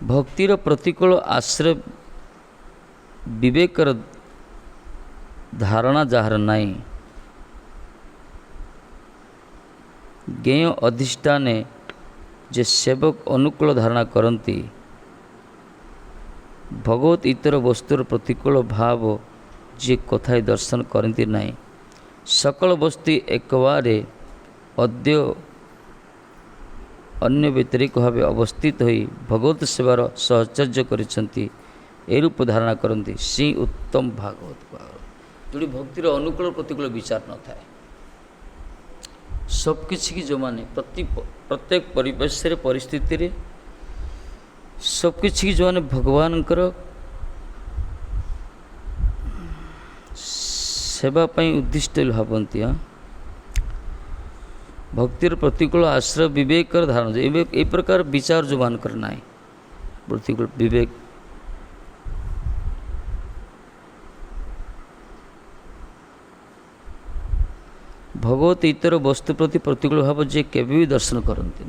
भक्तिर प्रतिकूल आश्रय विवेकर धारणा जार नाई ज्ञेय अधिष्ठाने जे सेवक अनुकूल धारणा करती भगवत इतर वस्तुर प्रतिकूल भाव जे कथाई दर्शन करती नाई सकल वस्तु एक बारे अद्य अन्य व्यतिरिक भाव अवस्थित होई भगवत सेवार सहचर्य करिसंती ए रूप धारणा करती सी उत्तम भागवत जोड़ी भक्तिर अनुकूल प्रतिकूल विचार न थाए सबकि की जो माने प्रत्येक परिवेश परिस्थिति सबकि की जो माने भगवान सेवा उद्दिष्ट भावती हाँ भक्तिर प्रतिकूल आश्रय विवेक धारण ए प्रकार विचार जो मान करना है प्रतिकूल विवेक भगवत इतर वस्तु प्रति प्रतिकूल भाव जे केवे भी दर्शन करती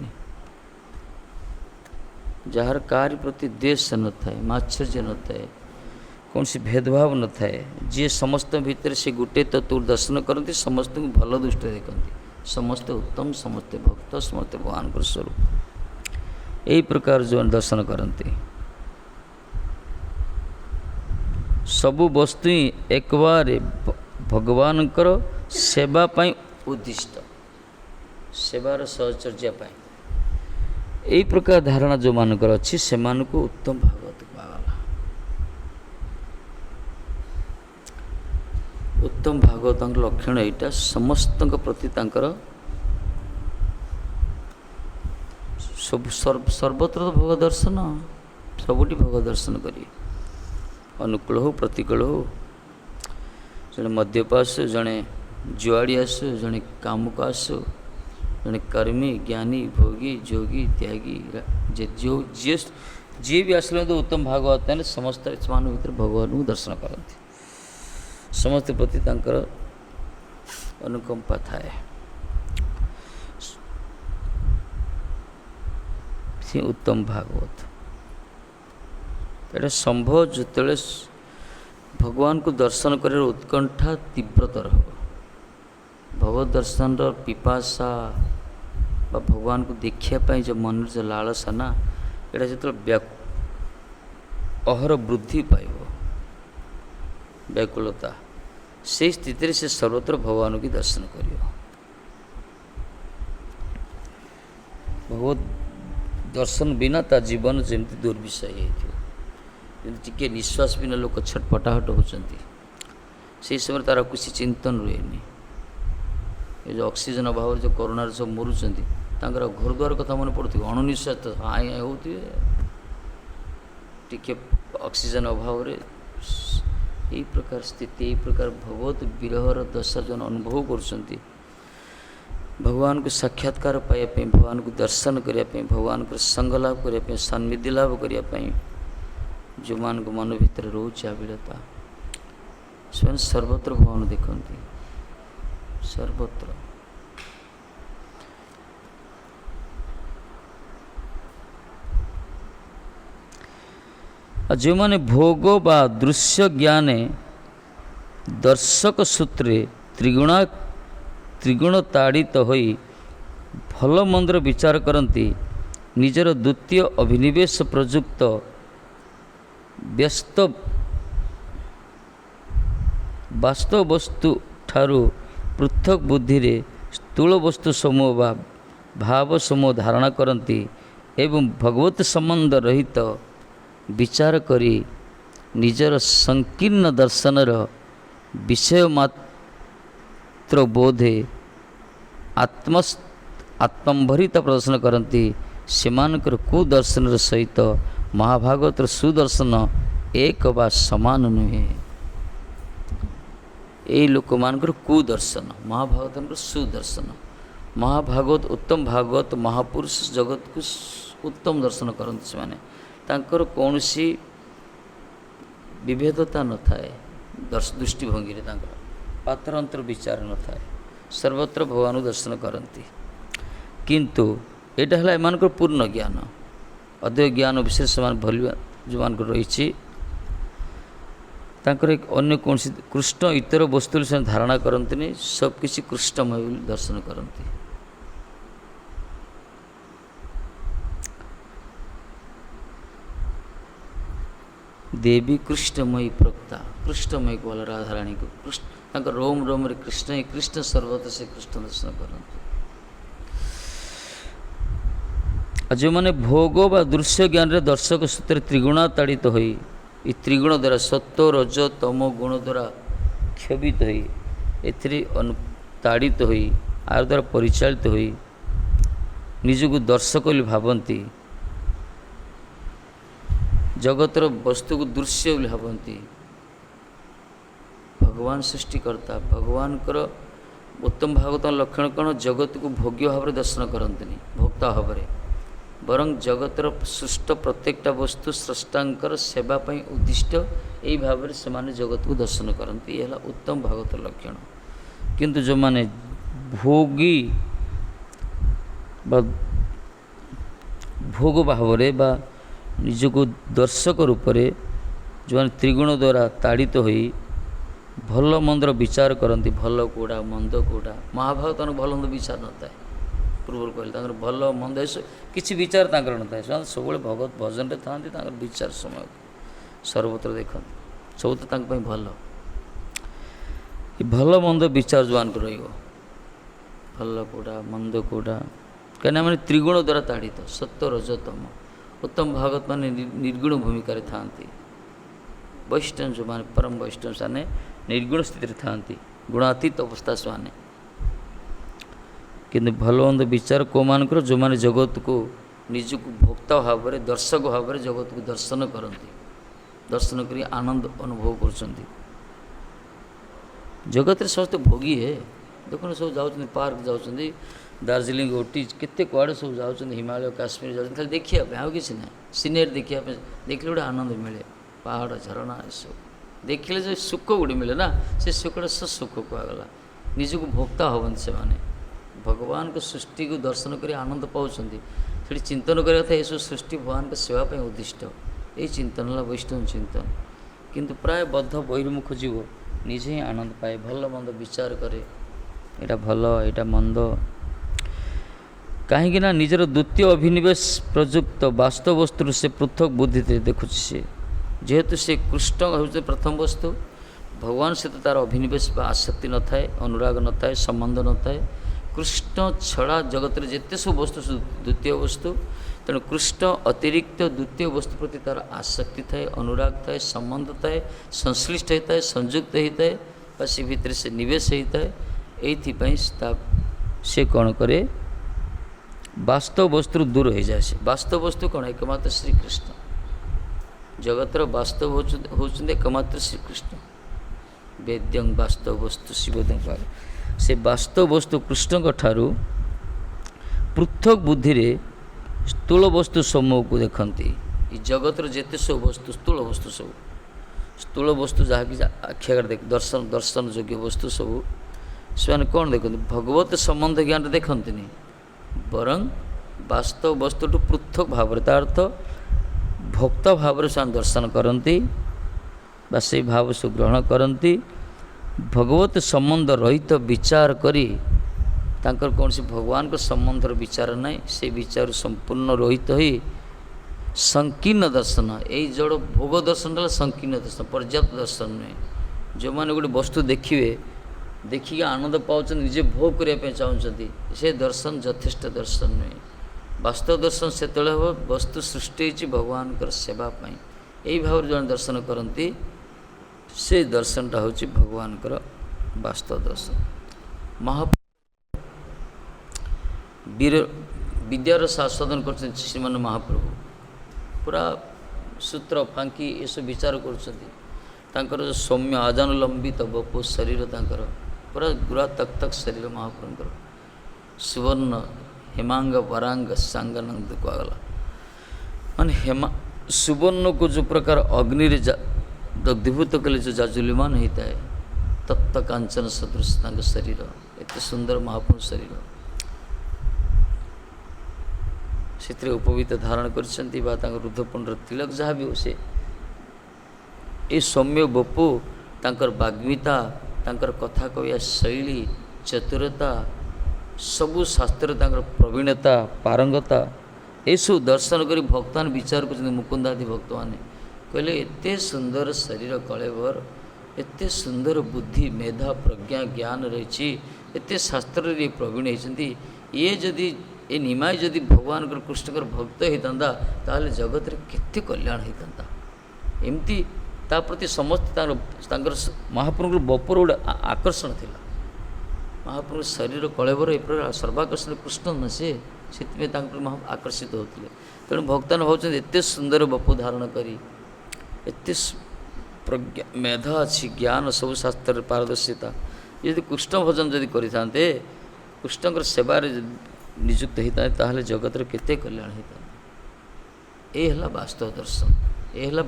जार कार्य प्रति द्वेष न थाए मात्सर्य न थाए कौन सी भेदभाव न थाए जी समस्त भितर से गोटे तत्व दर्शन करती समस्त को भल दृष्टि देखती समस्ते उत्तम समस्ते भक्त समस्ते भगवान स्वरूप यही प्रकार जो दर्शन करती सबु वस्तु एक बार भगवान सेवा पाई उद्दिष्ट सेवार सहचर्या पाई यही प्रकार धारणा जो मानकर अच्छी से मानक उत्तम भागवत पागला उत्तम भागवत लक्षण यहाँ समस्त प्रति सब सर्वत्र भगवत दर्शन सबुटी भगवत दर्शन करी अनुकूल हो प्रतिकूल हो जड़े मद्यप आसु जड़े जुआड़ी आसु जड़े कामुक आसु जड़े कर्मी ज्ञानी भोगी जोगी त्यागी जी भी आसले तो उत्तम भागवत है समस्त मान भर भगवान को दर्शन करती समस्त प्रति अनुकंपा थाए उत्तम भागवत ये संभव जो भगवान को दर्शन कर उत्कंठा तीव्रतर हो भगवत दर्शन पिपासा भगवान को देखापी जो मन जो लालसा ना यहाँ जो अहर वृद्धि पाइब व्याकुलता से स्थिति से सर्वत्र भगवान की दर्शन कर भगवत दर्शन बिना ता जीवन जमी दुर्विषय टिके निश्वास बिना लोक छटपटाहट होती से समय तार किसी चिंतन रुएनी ये जो ऑक्सीजन अभाव जो कोरोना सब मरुंच घर द्वार कथा मन पड़े अणुनिश्वास तो हाई हाई होती टिके ऑक्सीजन अभाव यही प्रकार स्थिति यही प्रकार भगवत विरहर दशा जो अनुभव कर भगवान को साक्षात्कार पाइबा भगवान को दर्शन करने भगवान को संग लाभ करने सान्निध्य लाभ करने जो मान को मन भितर रोचे आविलता स्वयं सर्वत्र भगवान देखते सर्वत्र जो माने भोग बा दृश्य ज्ञाने दर्शक सूत्रे त्रिगुण ताड़ित होई भल मंदर विचार करती निजर द्वितीय अभिनिवेश प्रयुक्त व्यस्त वास्तव वस्तु ठारू पृथक बुद्धि रे स्थूल वस्तु समूह बा भाव समूह धारणा करती एवं भगवत संबंध रहित विचार करी निजर संकीर्ण दर्शनर विषय मात्र बोधे आत्मंभरिता प्रदर्शन करती सेमानकर कुदर्शन सहित महाभागवतर सुदर्शन एक बा समान नुहे ये लोक मानकर कुदर्शन महाभागवत सुदर्शन महाभागवत उत्तम भागवत महापुरुष जगत को उत्तम दर्शन करते से माने तांकर कौन सी विभेदता न थाए दृष्टिभंगी पात्रांतर विचार न थाए सर्वत्र भगवान दर्शन करती किंतु यहाँ है एम पूर्ण ज्ञान ଅଦୟ ଜ୍ଞାନ ବିଷୟରେ ସେମାନେ ଭୁଲିବା ଯେଉଁମାନଙ୍କୁ ରହିଛି ତାଙ୍କର ଅନ୍ୟ କୌଣସି କୃଷ୍ଣ ଇତର ବସ୍ତୁ ସେମାନେ ଧାରଣା କରନ୍ତିନି, ସବୁକିଛି କୃଷ୍ଣମୟ ବୋଲି ଦର୍ଶନ କରନ୍ତି। ଦେବୀ କୃଷ୍ଣମୟୀ ପ୍ରୋକ୍ତା, କୃଷ୍ଣମୟୀ କହିଲା ରାଧାରାଣୀକୁ, ତାଙ୍କ ରୋମ ରୋମରେ କୃଷ୍ଣ ହିଁ କୃଷ୍ଣ, ସର୍ବତ ସେ କୃଷ୍ଣ ଦର୍ଶନ କରନ୍ତି। ଆଉ ଯେଉଁମାନେ ଭୋଗ ବା ଦୃଶ୍ୟ ଜ୍ଞାନରେ ଦର୍ଶକ ସୂତ୍ରରେ ତ୍ରିଗୁଣାତାଡ଼ିତ ହୋଇ, ଏ ତ୍ରିଗୁଣ ଦ୍ୱାରା ସତ୍ତ୍ୱ ରଜ ତମ ଗୁଣ ଦ୍ୱାରା କ୍ଷୋଭିତ ହୋଇ, ଏଥିରେ ତାଡ଼ିତ ହୋଇ, ଆର ଦ୍ୱାରା ପରିଚାଳିତ ହୋଇ ନିଜକୁ ଦର୍ଶକ ବୋଲି ଭାବନ୍ତି, ଜଗତର ବସ୍ତୁକୁ ଦୃଶ୍ୟ ବୋଲି ଭାବନ୍ତି। ଭଗବାନ ସୃଷ୍ଟିକର୍ତ୍ତା, ଭଗବାନଙ୍କର ଉତ୍ତମ ଭାଗବତର ଲକ୍ଷଣ କ'ଣ? ଜଗତକୁ ଭୋଗ୍ୟ ଭାବରେ ଦର୍ଶନ କରନ୍ତିନି, ଭୋକ୍ତା ଭାବରେ, ବରଂ ଜଗତର ସୃଷ୍ଟ ପ୍ରତ୍ୟେକଟା ବସ୍ତୁ ସ୍ରଷ୍ଟାଙ୍କର ସେବା ପାଇଁ ଉଦ୍ଦିଷ୍ଟ, ଏହି ଭାବରେ ସେମାନେ ଜଗତକୁ ଦର୍ଶନ କରନ୍ତି। ଏ ହେଲା ଉତ୍ତମ ଭାଗବତର ଲକ୍ଷଣ। କିନ୍ତୁ ଯେଉଁମାନେ ଭୋଗୀ ବା ଭୋଗ ଭାବରେ ବା ନିଜକୁ ଦର୍ଶକ ରୂପରେ ଯେଉଁମାନେ ତ୍ରିଗୁଣ ଦ୍ୱାରା ତାଡ଼ିତ ହୋଇ ଭଲ ମନ୍ଦର ବିଚାର କରନ୍ତି, ଭଲ କେଉଁଟା ମନ୍ଦ କେଉଁଟା, ମହାଭାରତର ଭଲ ମନ୍ଦ ବିଚାର ନଥାଏ। ପୂର୍ବରୁ କହିଲେ ତାଙ୍କର ଭଲ ମନ୍ଦ କିଛି ବିଚାର ତାଙ୍କର ନଥାଏ, ସେମାନେ ସବୁବେଳେ ଭଗବତ ଭଜନରେ ଥାନ୍ତି। ତାଙ୍କର ବିଚାର ସମୟ ସର୍ବତ୍ର ଦେଖନ୍ତି, ସବୁ ତ ତାଙ୍କ ପାଇଁ ଭଲ। ଏ ଭଲ ମନ୍ଦ ବିଚାର ଯେଉଁମାନଙ୍କୁ ରହିବ, ଭଲ କେଉଁଟା ମନ୍ଦ କେଉଁଟା, କାହିଁକିନା ମାନେ ତ୍ରିଗୁଣ ଦ୍ୱାରା ତାଡ଼ିତ, ସତ୍ୟ ରଜ ତମ। ଉତ୍ତମ ଭାଗବତ ମାନେ ନିର୍ଗୁଣ ଭୂମିକାରେ ଥାନ୍ତି। ବୈଷ୍ଣବ ଯେଉଁମାନେ ପରମ ବୈଷ୍ଣବ ସେମାନେ ନିର୍ଗୁଣ ସ୍ଥିତିରେ ଥାନ୍ତି, ଗୁଣାତୀତ ଅବସ୍ଥା ସେମାନେ। କିନ୍ତୁ ଭଲ ମନ୍ଦ ବିଚାର କେଉଁମାନଙ୍କର? ଯେଉଁମାନେ ଜଗତକୁ ନିଜକୁ ଭୋକ୍ତା ଭାବରେ, ଦର୍ଶକ ଭାବରେ ଜଗତକୁ ଦର୍ଶନ କରନ୍ତି, ଦର୍ଶନ କରି ଆନନ୍ଦ ଅନୁଭବ କରୁଛନ୍ତି। ଜଗତରେ ସମସ୍ତେ ଭୋଗୀ ହେ, ଦେଖୁନ ସବୁ ଯାଉଛନ୍ତି, ପାର୍କ ଯାଉଛନ୍ତି, ଦାର୍ଜିଲିଂ, ଓଟି, କେତେ କୁଆଡ଼େ ସବୁ ଯାଉଛନ୍ତି, ହିମାଳୟ କାଶ୍ମୀର ଯାଉଛନ୍ତି ଖାଲି ଦେଖିବା ପାଇଁ, ଆଉ କିଛି ନାହିଁ। ସିନେରୀ ଦେଖିବା ପାଇଁ, ଦେଖିଲେ ଗୋଟେ ଆନନ୍ଦ ମିଳେ, ପାହାଡ଼ ଝରଣା ଏସବୁ ଦେଖିଲେ ଯେ ସୁଖ ଗୋଟେ ମିଳେ ନା, ସେ ସୁଖଟା ସୁଖ କୁହାଗଲା। ନିଜକୁ ଭୋକ୍ତା ହେବନ୍ତି ସେମାନେ, ଭଗବାନଙ୍କ ସୃଷ୍ଟିକୁ ଦର୍ଶନ କରି ଆନନ୍ଦ ପାଉଛନ୍ତି। ସେଠି ଚିନ୍ତନ କରିବା କଥା ଏସବୁ ସୃଷ୍ଟି ଭଗବାନଙ୍କ ସେବା ପାଇଁ ଉଦ୍ଦିଷ୍ଟ, ଏଇ ଚିନ୍ତନ ହେଲା ବୈଷ୍ଣବ ଚିନ୍ତନ। କିନ୍ତୁ ପ୍ରାୟ ବଦ୍ଧ ବହିର୍ମୁଖ ଯିବ ନିଜେ ହିଁ ଆନନ୍ଦ ପାଏ, ଭଲ ମନ୍ଦ ବିଚାର କରେ, ଏଇଟା ଭଲ ଏଇଟା ମନ୍ଦ। କାହିଁକି ନା ନିଜର ଦ୍ୱିତୀୟ ଅଭିନିବେଶ ପ୍ରଯୁକ୍ତ ବାସ୍ତବ ବସ୍ତୁରୁ ସେ ପୃଥକ ବୁଦ୍ଧିରେ ଦେଖୁଛି। ସେ ଯେହେତୁ ସେ କୃଷ୍ଣ ହେଉଛି ପ୍ରଥମ ବସ୍ତୁ, ଭଗବାନ ସହିତ ତା'ର ଅଭିନିବେଶ ବା ଆସକ୍ତି ନଥାଏ, ଅନୁରାଗ ନଥାଏ, ସମ୍ବନ୍ଧ ନଥାଏ। କୃଷ୍ଣ ଛଡ଼ା ଜଗତରେ ଯେତେ ସବୁ ବସ୍ତୁ ଦ୍ୱିତୀୟ ବସ୍ତୁ, ତେଣୁ କୃଷ୍ଣ ଅତିରିକ୍ତ ଦ୍ୱିତୀୟ ବସ୍ତୁ ପ୍ରତି ତା'ର ଆସକ୍ତି ଥାଏ, ଅନୁରାଗ ଥାଏ, ସମ୍ବନ୍ଧ ଥାଏ, ସଂଶ୍ଳିଷ୍ଟ ହୋଇଥାଏ, ସଂଯୁକ୍ତ ହୋଇଥାଏ, ବା ସେ ଭିତରେ ସେ ନିବେଶ ହୋଇଥାଏ। ଏଇଥିପାଇଁ ସେ କ'ଣ କରେ? ବାସ୍ତବ ବସ୍ତୁରୁ ଦୂର ହୋଇଯାଏ। ସେ ବାସ୍ତବ ବସ୍ତୁ କ'ଣ? ଏକମାତ୍ର ଶ୍ରୀକୃଷ୍ଣ। ଜଗତର ବାସ୍ତବ ହେଉଛନ୍ତି ଏକମାତ୍ର ଶ୍ରୀକୃଷ୍ଣ। ବେଦ୍ୟଂ ବାସ୍ତବ ବସ୍ତୁ ଶିବଦଂ ପାର। ସେ ବାସ୍ତବ ବସ୍ତୁ କୃଷ୍ଣଙ୍କ ଠାରୁ ପୃଥକ ବୁଦ୍ଧିରେ ସ୍ଥୂଳ ବସ୍ତୁ ସମୂହକୁ ଦେଖନ୍ତି। ଏ ଜଗତର ଯେତେ ସବୁ ବସ୍ତୁ, ସ୍ଥୂଳ ବସ୍ତୁ ସବୁ, ସ୍ଥୂଳ ବସ୍ତୁ ଯାହାକି ଆଖିଆଗରେ ଦର୍ଶନ ଯୋଗ୍ୟ ବସ୍ତୁ ସବୁ, ସେମାନେ କ'ଣ ଦେଖନ୍ତି? ଭଗବତ ସମ୍ବନ୍ଧ ଜ୍ଞାନରେ ଦେଖନ୍ତିନି, ବରଂ ବାସ୍ତବ ବସ୍ତୁଠୁ ପୃଥକ ଭାବରେ, ତା ଅର୍ଥ ଭକ୍ତ ଭାବରେ ସେମାନେ ଦର୍ଶନ କରନ୍ତି ବା ସେଇ ଭାବ ସେ ଗ୍ରହଣ କରନ୍ତି। ଭଗବତ ସମ୍ବନ୍ଧ ରହିତ ବିଚାର କରି, ତାଙ୍କର କୌଣସି ଭଗବାନଙ୍କ ସମ୍ବନ୍ଧର ବିଚାର ନାହିଁ, ସେ ବିଚାର ସମ୍ପୂର୍ଣ୍ଣ ରହିତ ହୋଇ ସଂକୀର୍ଣ୍ଣ ଦର୍ଶନ, ଏଇ ଜଡ଼ ଭୋଗ ଦର୍ଶନ ହେଲା ସଂକୀର୍ଣ୍ଣ ଦର୍ଶନ, ପର୍ଯ୍ୟାପ୍ତ ଦର୍ଶନ ନୁହେଁ। ଯେଉଁମାନେ ଗୋଟେ ବସ୍ତୁ ଦେଖିବେ, ଦେଖିକି ଆନନ୍ଦ ପାଉଛନ୍ତି, ନିଜେ ଭୋଗ କରିବା ପାଇଁ ଚାହୁଁଛନ୍ତି, ସେ ଦର୍ଶନ ଯଥେଷ୍ଟ ଦର୍ଶନ ନୁହେଁ। ବାସ୍ତବ ଦର୍ଶନ ସେତେବେଳେ ହେବ ବସ୍ତୁ ସୃଷ୍ଟି ହୋଇଛି ଭଗବାନଙ୍କର ସେବା ପାଇଁ, ଏଇ ଭାବରେ ଜଣେ ଦର୍ଶନ କରନ୍ତି, ସେ ଦର୍ଶନଟା ହେଉଛି ଭଗବାନଙ୍କର ବାସ୍ତବ ଦର୍ଶନ। ବିଦ୍ୟାର ଆସ୍ୱାଦନ କରୁଛନ୍ତି ଶ୍ରୀମାନ ମହାପ୍ରଭୁ, ପୁରା ସୂତ୍ର ଫାଙ୍କି ଏସବୁ ବିଚାର କରୁଛନ୍ତି। ତାଙ୍କର ଯେଉଁ ସୌମ୍ୟ ଆଜାନୁଲମ୍ବିତ ବପୁ ଶରୀର, ତାଙ୍କର ପୁରା ଗୁରା ତକ୍ ତକ୍ ଶରୀର ମହାପ୍ରଭୁଙ୍କର, ସୁବର୍ଣ୍ଣ ହେମାଙ୍ଗ ବରାଙ୍ଗ ସାଙ୍ଗାନନ୍ଦ କୁହାଗଲା। ମାନେ ସୁବର୍ଣ୍ଣକୁ ଯେଉଁ ପ୍ରକାର ଅଗ୍ନିରେ ଦଗ୍ଧୀଭୂତ କଲେ ଯେଉଁ ଜାଜୁଲ୍ୟମାନ ହୋଇଥାଏ, ତପ୍ତ କାଞ୍ଚନ ସଦୃଶ ତାଙ୍କ ଶରୀର, ଏତେ ସୁନ୍ଦର ମହାପ୍ରଭୁ ଶରୀର। से उपवीत धारण करछंती बा तांकर रुद्धपुंडर तिलक जहाँ भी हो से ये सौम्य बपु तांकर बाग्मिता तांकर कथा कहया शैली चतुरता सबु शास्त्र तांकर प्रवीणता पारंगता एसु दर्शन करी भक्तान विचार कर मुकुंदादि भक्त मैंने कहले एते सुंदर शरीर कलेवर एते सुंदर बुद्धि मेधा प्रज्ञा ज्ञान रही एते शास्त्र रे प्रवीण होती ये जदि ए निमाय जदि भगवान कृष्णकर भक्त होता ताहले जगत रे केते कल्याण होता एमती ता प्रति समस्त महाप्रभु बपुर गोटे आकर्षण थिला महाप्रभु शरीर कलेवर ए सर्वाकर्षण कृष्ण न से महा आकर्षित होते तेणु भक्तान भावुं एत सुंदर बपु धारण करी एत प्रज्ञा मेधा अच्छी ज्ञान सब शास्त्र पारदर्शिता यदि कृष्ण भजन जदि करते कृष्णकर सेवार नियुक्त होता है जगत केते कल्याण होता यह वास्तव दर्शन यह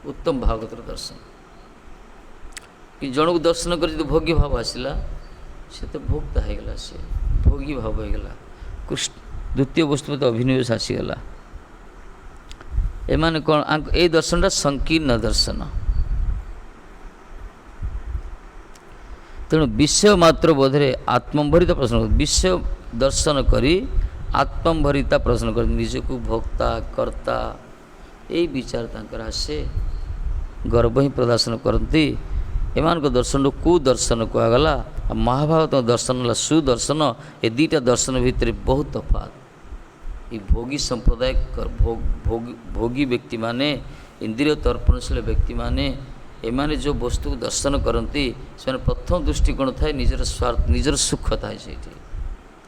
उत्तम भागवतर दर्शन कि जन को दर्शन कर भोगी भाव आसला से तो भोक्ता होगला से भोगी भाव होगला कृष्ण द्वितीय वस्तु में तो अभिनिवेश आसीगला एमाने कौन ए दर्शनटा संकीर्ण दर्शन तेणु विषय मात्र बोधरे आत्मभरिता प्रश्न विषय दर्शन करी आत्मभरिता प्रश्न कर निजक भोक्ता कर्ता यही विचार तांकर आसे गर्व ही प्रदर्शन करती एमान को दर्शन कुदर्शन कहगला महाभारत दर्शन सुदर्शन ये दुईटा दर्शन भितर बहुत तफात ये भोगी संप्रदाय भोगी व्यक्ति माने इंद्रिय तर्पणशील व्यक्ति माने एमाने जो वस्तु को दर्शन करती से प्रथम दृष्टिकोण थाए निजर स्वार्थ निजर सुख थाए से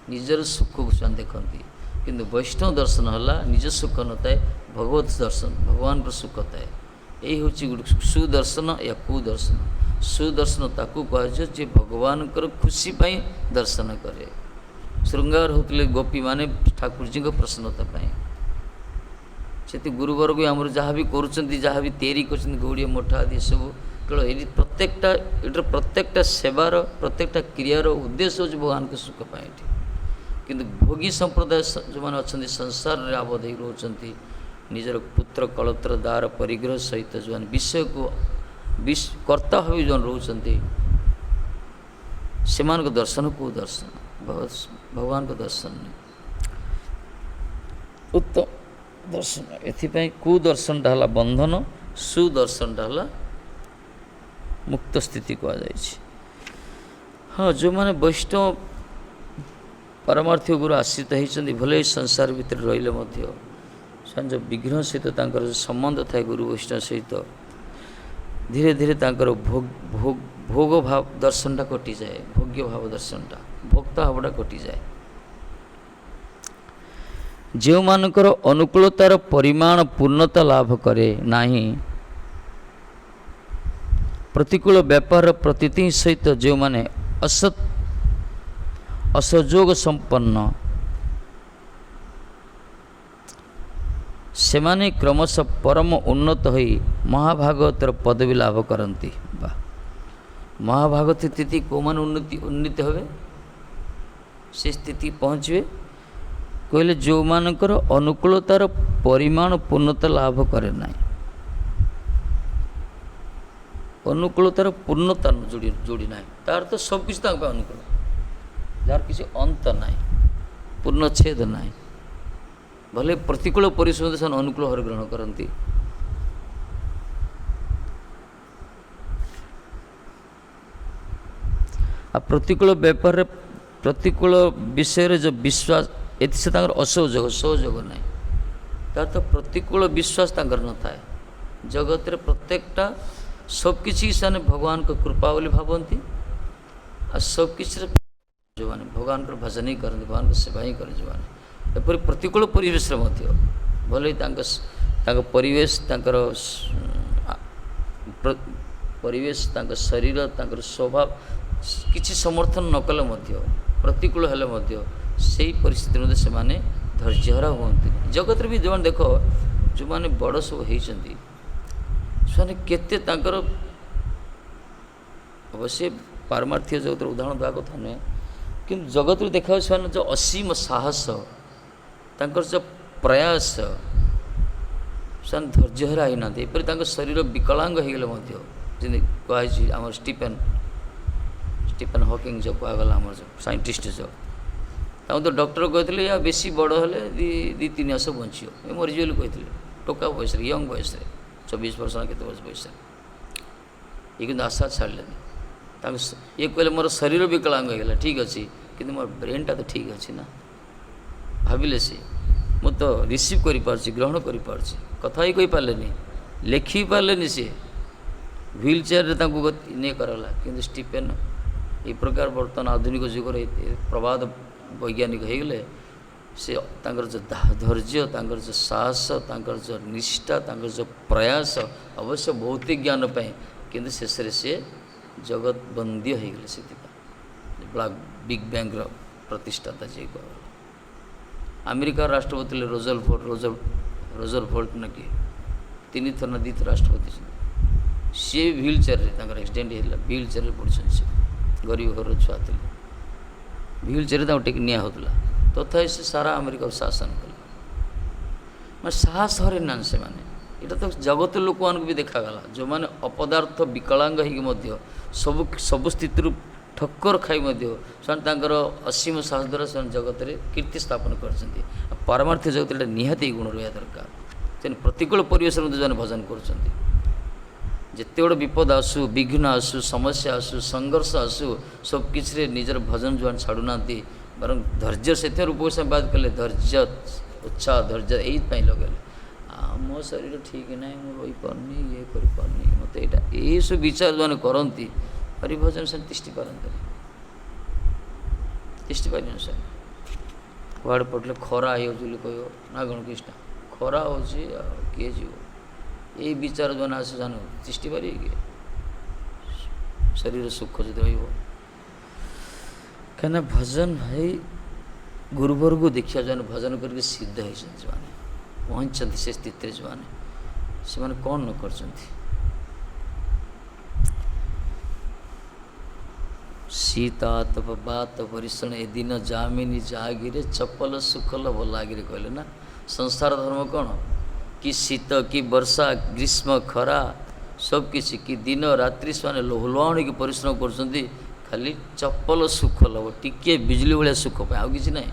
निजर सुख को से देखती किंतु वैष्णव दर्शन है निज सुख न थाए भगवत दर्शन भगवान को सुख थाए यही हूँ गोटे सुदर्शन या कुदर्शन सुदर्शन ताकू कहुए जे भगवान खुशी पाई दर्शन करे श्रृंगार होते गोपी माने ठाकुर जी को प्रसन्नता पाई से गुरुवर को आम जहाँ भी करुँच भी तैयारी कर गौड़िया मठ आदि सब केवल ये प्रत्येकटा सेवार प्रत्येकटा क्रियार उद्देश्य हो भगवान के सुख पाए किंतु भोगी संप्रदाय जो मैंने अच्छा संसार में आबद्ध हो रोचंती निजर पुत्र कलत्र दार परिग्रह सहित जो विषय को कर्ता भाव जो रोचंती से दर्शन को दर्शन भगवान को दर्शन नहीं उत्तम दर्शन एथिपाई कुदर्शनटा है बंधन सुदर्शनटा है मुक्त स्थिति कहुई हाँ जो मैंने वैष्णव परमार्थी गुरु आश्रित होती भले संसार भितर रही जो विघ्न सहित संबंध थाए गुरु वैष्णव सहित धीरे धीरे भोग भोग भोग भाव दर्शनटा कटि जाए भोग्य भाव दर्शनटा भोक्ता भावटा कटि जाए जो मानकर अनुकूलतार परिमाण पूर्णता लाभ करे नाही प्रतिकूल व्यापार प्रतीति सहित जो माने असहयोग संपन्न सेमाने क्रमशः परम उन्नत होई महाभागवतर पदवी लाभ करती महाभागवत स्थिति को मान उन्नति होवे से स्थिति पहुँचे कहले जो मानकर अनुकूलतार परिमाण पूर्णता लाभ करे ना अनुकूलतार पूर्णता जोड़ी ना तार तो सबकि अनुकूल जार किसी अंत ना पूर्णछेद ना भले प्रतिकूल परिश्रम से अनुकूल भाव ग्रहण करती आ प्रतिकूल व्यापार प्रतिकूल विषय जो विश्वास एति से असहयोग सहयोग ना तार तो प्रतिकूल विश्वास न था जगत रे प्रत्येकटा सबकि से भगवान को कृपा बोली भावती आ सबकि जो मैंने भगवान को भजन ही करते भगवान को सेवा ही कर जो मैंने एपरी प्रतिकूल परिवेश भले परिवेश परिवेश शरीर स्वभाव किसी समर्थन न कले प्रतिकूल हेले से परिस्थिति मध्य से धैर्यहरा हमें जगत भी जो देख जो मैंने बड़ सब होती केते अवश्य पारमार्थिक जगत उदाहरण देवा कथा नुहे कि जगत देखा जो असीम साहस जो प्रयास ସେମାନେ ଧୈର୍ଯ୍ୟହରା ହେଇନାହାନ୍ତି। ଏପରି ତାଙ୍କ ଶରୀର ବିକଳାଙ୍ଗ ହେଇଗଲେ ମଧ୍ୟ ଯେମିତି କୁହାଯାଇଛି ଆମର ଷ୍ଟିଫେନ୍ ହକିଂ ଯେଉଁ କୁହାଗଲା ଆମର ଯେଉଁ ସାଇଣ୍ଟିଷ୍ଟ ଯେଉଁ ତାଙ୍କୁ ତ ଡକ୍ଟର କହିଥିଲେ ୟା ବେଶୀ ବଡ଼ ହେଲେ 2-3 ମାସ ବଞ୍ଚିବ, ଏ ମରିଯିବ ବୋଲି କହିଥିଲେ। ଟୋକା ବୟସରେ, ୟଙ୍ଗ ବୟସରେ, 24 ବର୍ଷ ନା କେତେ ବର୍ଷ ବୟସରେ। ଇଏ କିନ୍ତୁ ଆଶା ଛାଡ଼ିଲେନି। ତାଙ୍କୁ ଇଏ କହିଲେ ମୋର ଶରୀର ବିକଳାଙ୍ଗ ହେଇଗଲା ଠିକ୍ ଅଛି, କିନ୍ତୁ ମୋର ବ୍ରେନ୍ଟା ତ ଠିକ୍ ଅଛି ନା। ଭାବିଲେ ସେ ମୁଁ ତ ରିସିଭ୍ କରିପାରୁଛି, ଗ୍ରହଣ କରିପାରୁଛି, କଥା ହିଁ କହିପାରିଲେନି, ଲେଖି ପାରିଲେନି। ସେ ହ୍ୱିଲ୍ ଚେୟାରରେ ତାଙ୍କୁ ଇଏ କରାଗଲା। କିନ୍ତୁ ଷ୍ଟିଫେନ୍ এই ପ୍ରକାର ବର୍ତ୍ତମାନ ଆଧୁନିକ ଯୁଗରେ ପ୍ରବାଦ ବୈଜ୍ଞାନିକ ହେଇଗଲେ। ସେ ତାଙ୍କର ଯେଉଁ ଧୈର୍ଯ୍ୟ, ତାଙ୍କର ଯେଉଁ ସାହସ, ତାଙ୍କର ଯେଉଁ ନିଷ୍ଠା, ତାଙ୍କର ଯେଉଁ ପ୍ରୟାସ, ଅବଶ୍ୟ ଭୌତିକ ଜ୍ଞାନ ପାଇଁ, କିନ୍ତୁ ଶେଷରେ ସେ ଜଗତ ବନ୍ଦୀ ହେଇଗଲେ। ସେଥିପାଇଁ ବିଗ୍ ବ୍ୟାଙ୍ଗର ପ୍ରତିଷ୍ଠାତା ଯିଏ କହିଲେ ଆମେରିକାର ରାଷ୍ଟ୍ରପତି ଥିଲେ ରୋଜର ଭୋଲ୍ଟ ନା କିଏ, 3 ଥର ନା 2 ଥର ରାଷ୍ଟ୍ରପତି। ସିଏ ହ୍ୱିଲ୍ ଚେୟାରରେ ତାଙ୍କର ଆକ୍ସିଡେଣ୍ଟ ହେଇଥିଲା, ହ୍ୱିଲ୍ ଚେୟାରରେ ପଡ଼ିଛନ୍ତି। ସେ ଗରିବ ଘରର ଛୁଆ ଥିଲେ, ହ୍ୱିଲ୍ ଚେୟାରରେ ତାଙ୍କୁ ଟିକେ ନିଆ ହେଉଥିଲା, ତଥାପି ସେ ସାରା ଆମେରିକାକୁ ଶାସନ କଲେ। ମାନେ ସାହସ ହରେଇ ନାହାନ୍ତି ସେମାନେ। ଏଇଟା ତ ଜଗତ ଲୋକମାନଙ୍କୁ ବି ଦେଖାଗଲା, ଯେଉଁମାନେ ଅପଦାର୍ଥ ବିକଳାଙ୍ଗ ହେଇକି ମଧ୍ୟ ସବୁ ସ୍ଥିତିରୁ ଠକ୍କର ଖାଇ ମଧ୍ୟ ସେମାନେ ତାଙ୍କର ଅସୀମ ସାହସ ଦ୍ୱାରା ସେମାନେ ଜଗତରେ କୀର୍ତ୍ତି ସ୍ଥାପନ କରିଛନ୍ତି। ପାରମାର୍ଥିକ ଜଗତରେ ଏଇଟା ନିହାତି ଗୁଣ ରହିବା ଦରକାର। ତେଣୁ ପ୍ରତିକୂଳ ପରିବେଶରେ ମଧ୍ୟ ସେମାନେ ଭଜନ କରୁଛନ୍ତି। ଯେତେ ବଡ଼ ବିପଦ ଆସୁ, ବିଘ୍ନ ଆସୁ, ସମସ୍ୟା ଆସୁ, ସଂଘର୍ଷ ଆସୁ, ସବୁକିଛିରେ ନିଜର ଭଜନ ଯେଉଁମାନେ ଛାଡ଼ୁନାହାନ୍ତି, ବରଂ ଧୈର୍ଯ୍ୟ ସେଥିପାଇଁ ଉପସଂବାଦ କଲେ। ଧୈର୍ଯ୍ୟ, ଉତ୍ସାହ, ଧୈର୍ଯ୍ୟ ଏଇଥିପାଇଁ ଲଗାଇଲେ। ମୋ ଶରୀର ଠିକ୍ ନାହିଁ, ମୁଁ ରହିପାରୁନି, ଇଏ କରିପାରୁନି, ମୋତେ ଏଇଟା ଏଇସବୁ ବିଚାର ଯେଉଁମାନେ କରନ୍ତି, ହରିଭଜନ ସେମାନେ ତିଷ୍ଠି ପାରନ୍ତିନି, ତିଷ୍ଠି ପାରିବେନି। ସେମାନେ କୁଆଡ଼େ ପଡ଼ିଲେ ଖରା ହେଇଯାଉଛି ବୋଲି କହିବ ନା କ'ଣ କୃଷ୍ଣ, ଖରା ହେଉଛି ଆଉ କିଏ ଯିବ, ଏଇ ବିଚାର ଯେଉଁମାନେ ଆସେ ସେମାନେ ତିଷ୍ଠି ପାରିବେ କି? ଶରୀର ସୁଖ ଯଦି ରହିବ। କାହିଁକିନା ଭଜନ ଭାଇ ଗୁରୁବରକୁ ଦେଖିବା, ଯେଉଁମାନେ ଭଜନ କରିକି ସିଦ୍ଧ ହେଇଛନ୍ତି, ସେମାନେ ପହଞ୍ଚିଛନ୍ତି ସେ ସ୍ଥିତିରେ, ସେମାନେ କ'ଣ ନ କରିଛନ୍ତି। ଶୀତାତପ ବାତ ପରିଶ୍ରଣ ଏ ଦିନ ଜାମିନି ଜାଗିରେ ଚପଲ ସୁଖଲ ଭଲାଗିରେ କହିଲେ ନା। ସଂସାର ଧର୍ମ କ'ଣ କି ଶୀତ କି ବର୍ଷା ଗ୍ରୀଷ୍ମ ଖରା ସବୁକିଛି, କି ଦିନ ରାତ୍ରି ସେମାନେ ଲୋହଲାଣିକି ପରିଶ୍ରମ କରୁଛନ୍ତି ଖାଲି ଚପଲ ସୁଖ ଲବ, ଟିକିଏ ବିଜୁଳି ଭଳିଆ ସୁଖ ପାଇଁ, ଆଉ କିଛି ନାହିଁ।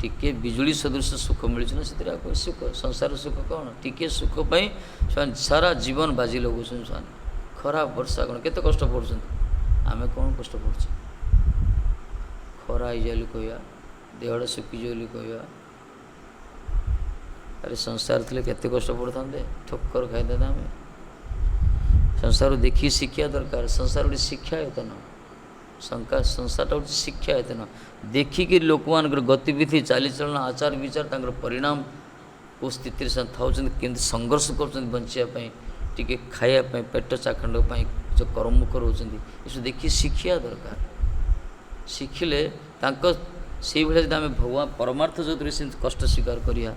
ଟିକିଏ ବିଜୁଳି ସଦୃଶ ସୁଖ ମିଳୁଛି ନା, ସେଥିରେ ଆଉ ସୁଖ, ସଂସାର ସୁଖ କ'ଣ? ଟିକିଏ ସୁଖ ପାଇଁ ସେମାନେ ସାରା ଜୀବନ ବାଜି ଲଗାଉଛନ୍ତି। ସେମାନେ ଖରା ବର୍ଷା କ'ଣ କେତେ କଷ୍ଟ ପଡ଼ୁଛନ୍ତି, ଆମେ କ'ଣ କଷ୍ଟ ପଡ଼ୁଛୁ? ଖରା ହେଇଯାଏ ବୋଲି କହିବା, ଦେହଟା ଶୁଖିଯିବ ବୋଲି କହିବା। ଆରେ ସଂସାର ଥିଲେ କେତେ କଷ୍ଟ ପଡ଼ିଥାନ୍ତେ, ଠକ୍କର ଖାଇଥାନ୍ତେ ଆମେ। ସଂସାରକୁ ଦେଖିକି ଶିଖିବା ଦରକାର। ସଂସାର ଗୋଟେ ଶିକ୍ଷାୟତନ, ସଂସାରଟା ହେଉଛି ଶିକ୍ଷାୟତନ। ଦେଖିକି ଲୋକମାନଙ୍କର ଗତିବିଧି, ଚାଲିଚଳନ, ଆଚାର ବିଚାର, ତାଙ୍କର ପରିଣାମ କେଉଁ ସ୍ଥିତିରେ ସେମାନେ ଥାଉଛନ୍ତି, କେମିତି ସଂଘର୍ଷ କରୁଛନ୍ତି ବଞ୍ଚିବା ପାଇଁ, ଟିକେ ଖାଇବା ପାଇଁ, ପେଟ ଚାଖଣ୍ଡ ପାଇଁ ଯେଉଁ କର୍ମ କରୁଛନ୍ତି, ଏସବୁ ଦେଖି ଶିଖିବା ଦରକାର। ଶିଖିଲେ ତାଙ୍କ ସେଇଭଳିଆ ଯଦି ଆମେ ଭଗବାନ ପରମାର୍ଥ ଯେଉଁଥିରେ ସେମିତି କଷ୍ଟ ସ୍ୱୀକାର କରିବା,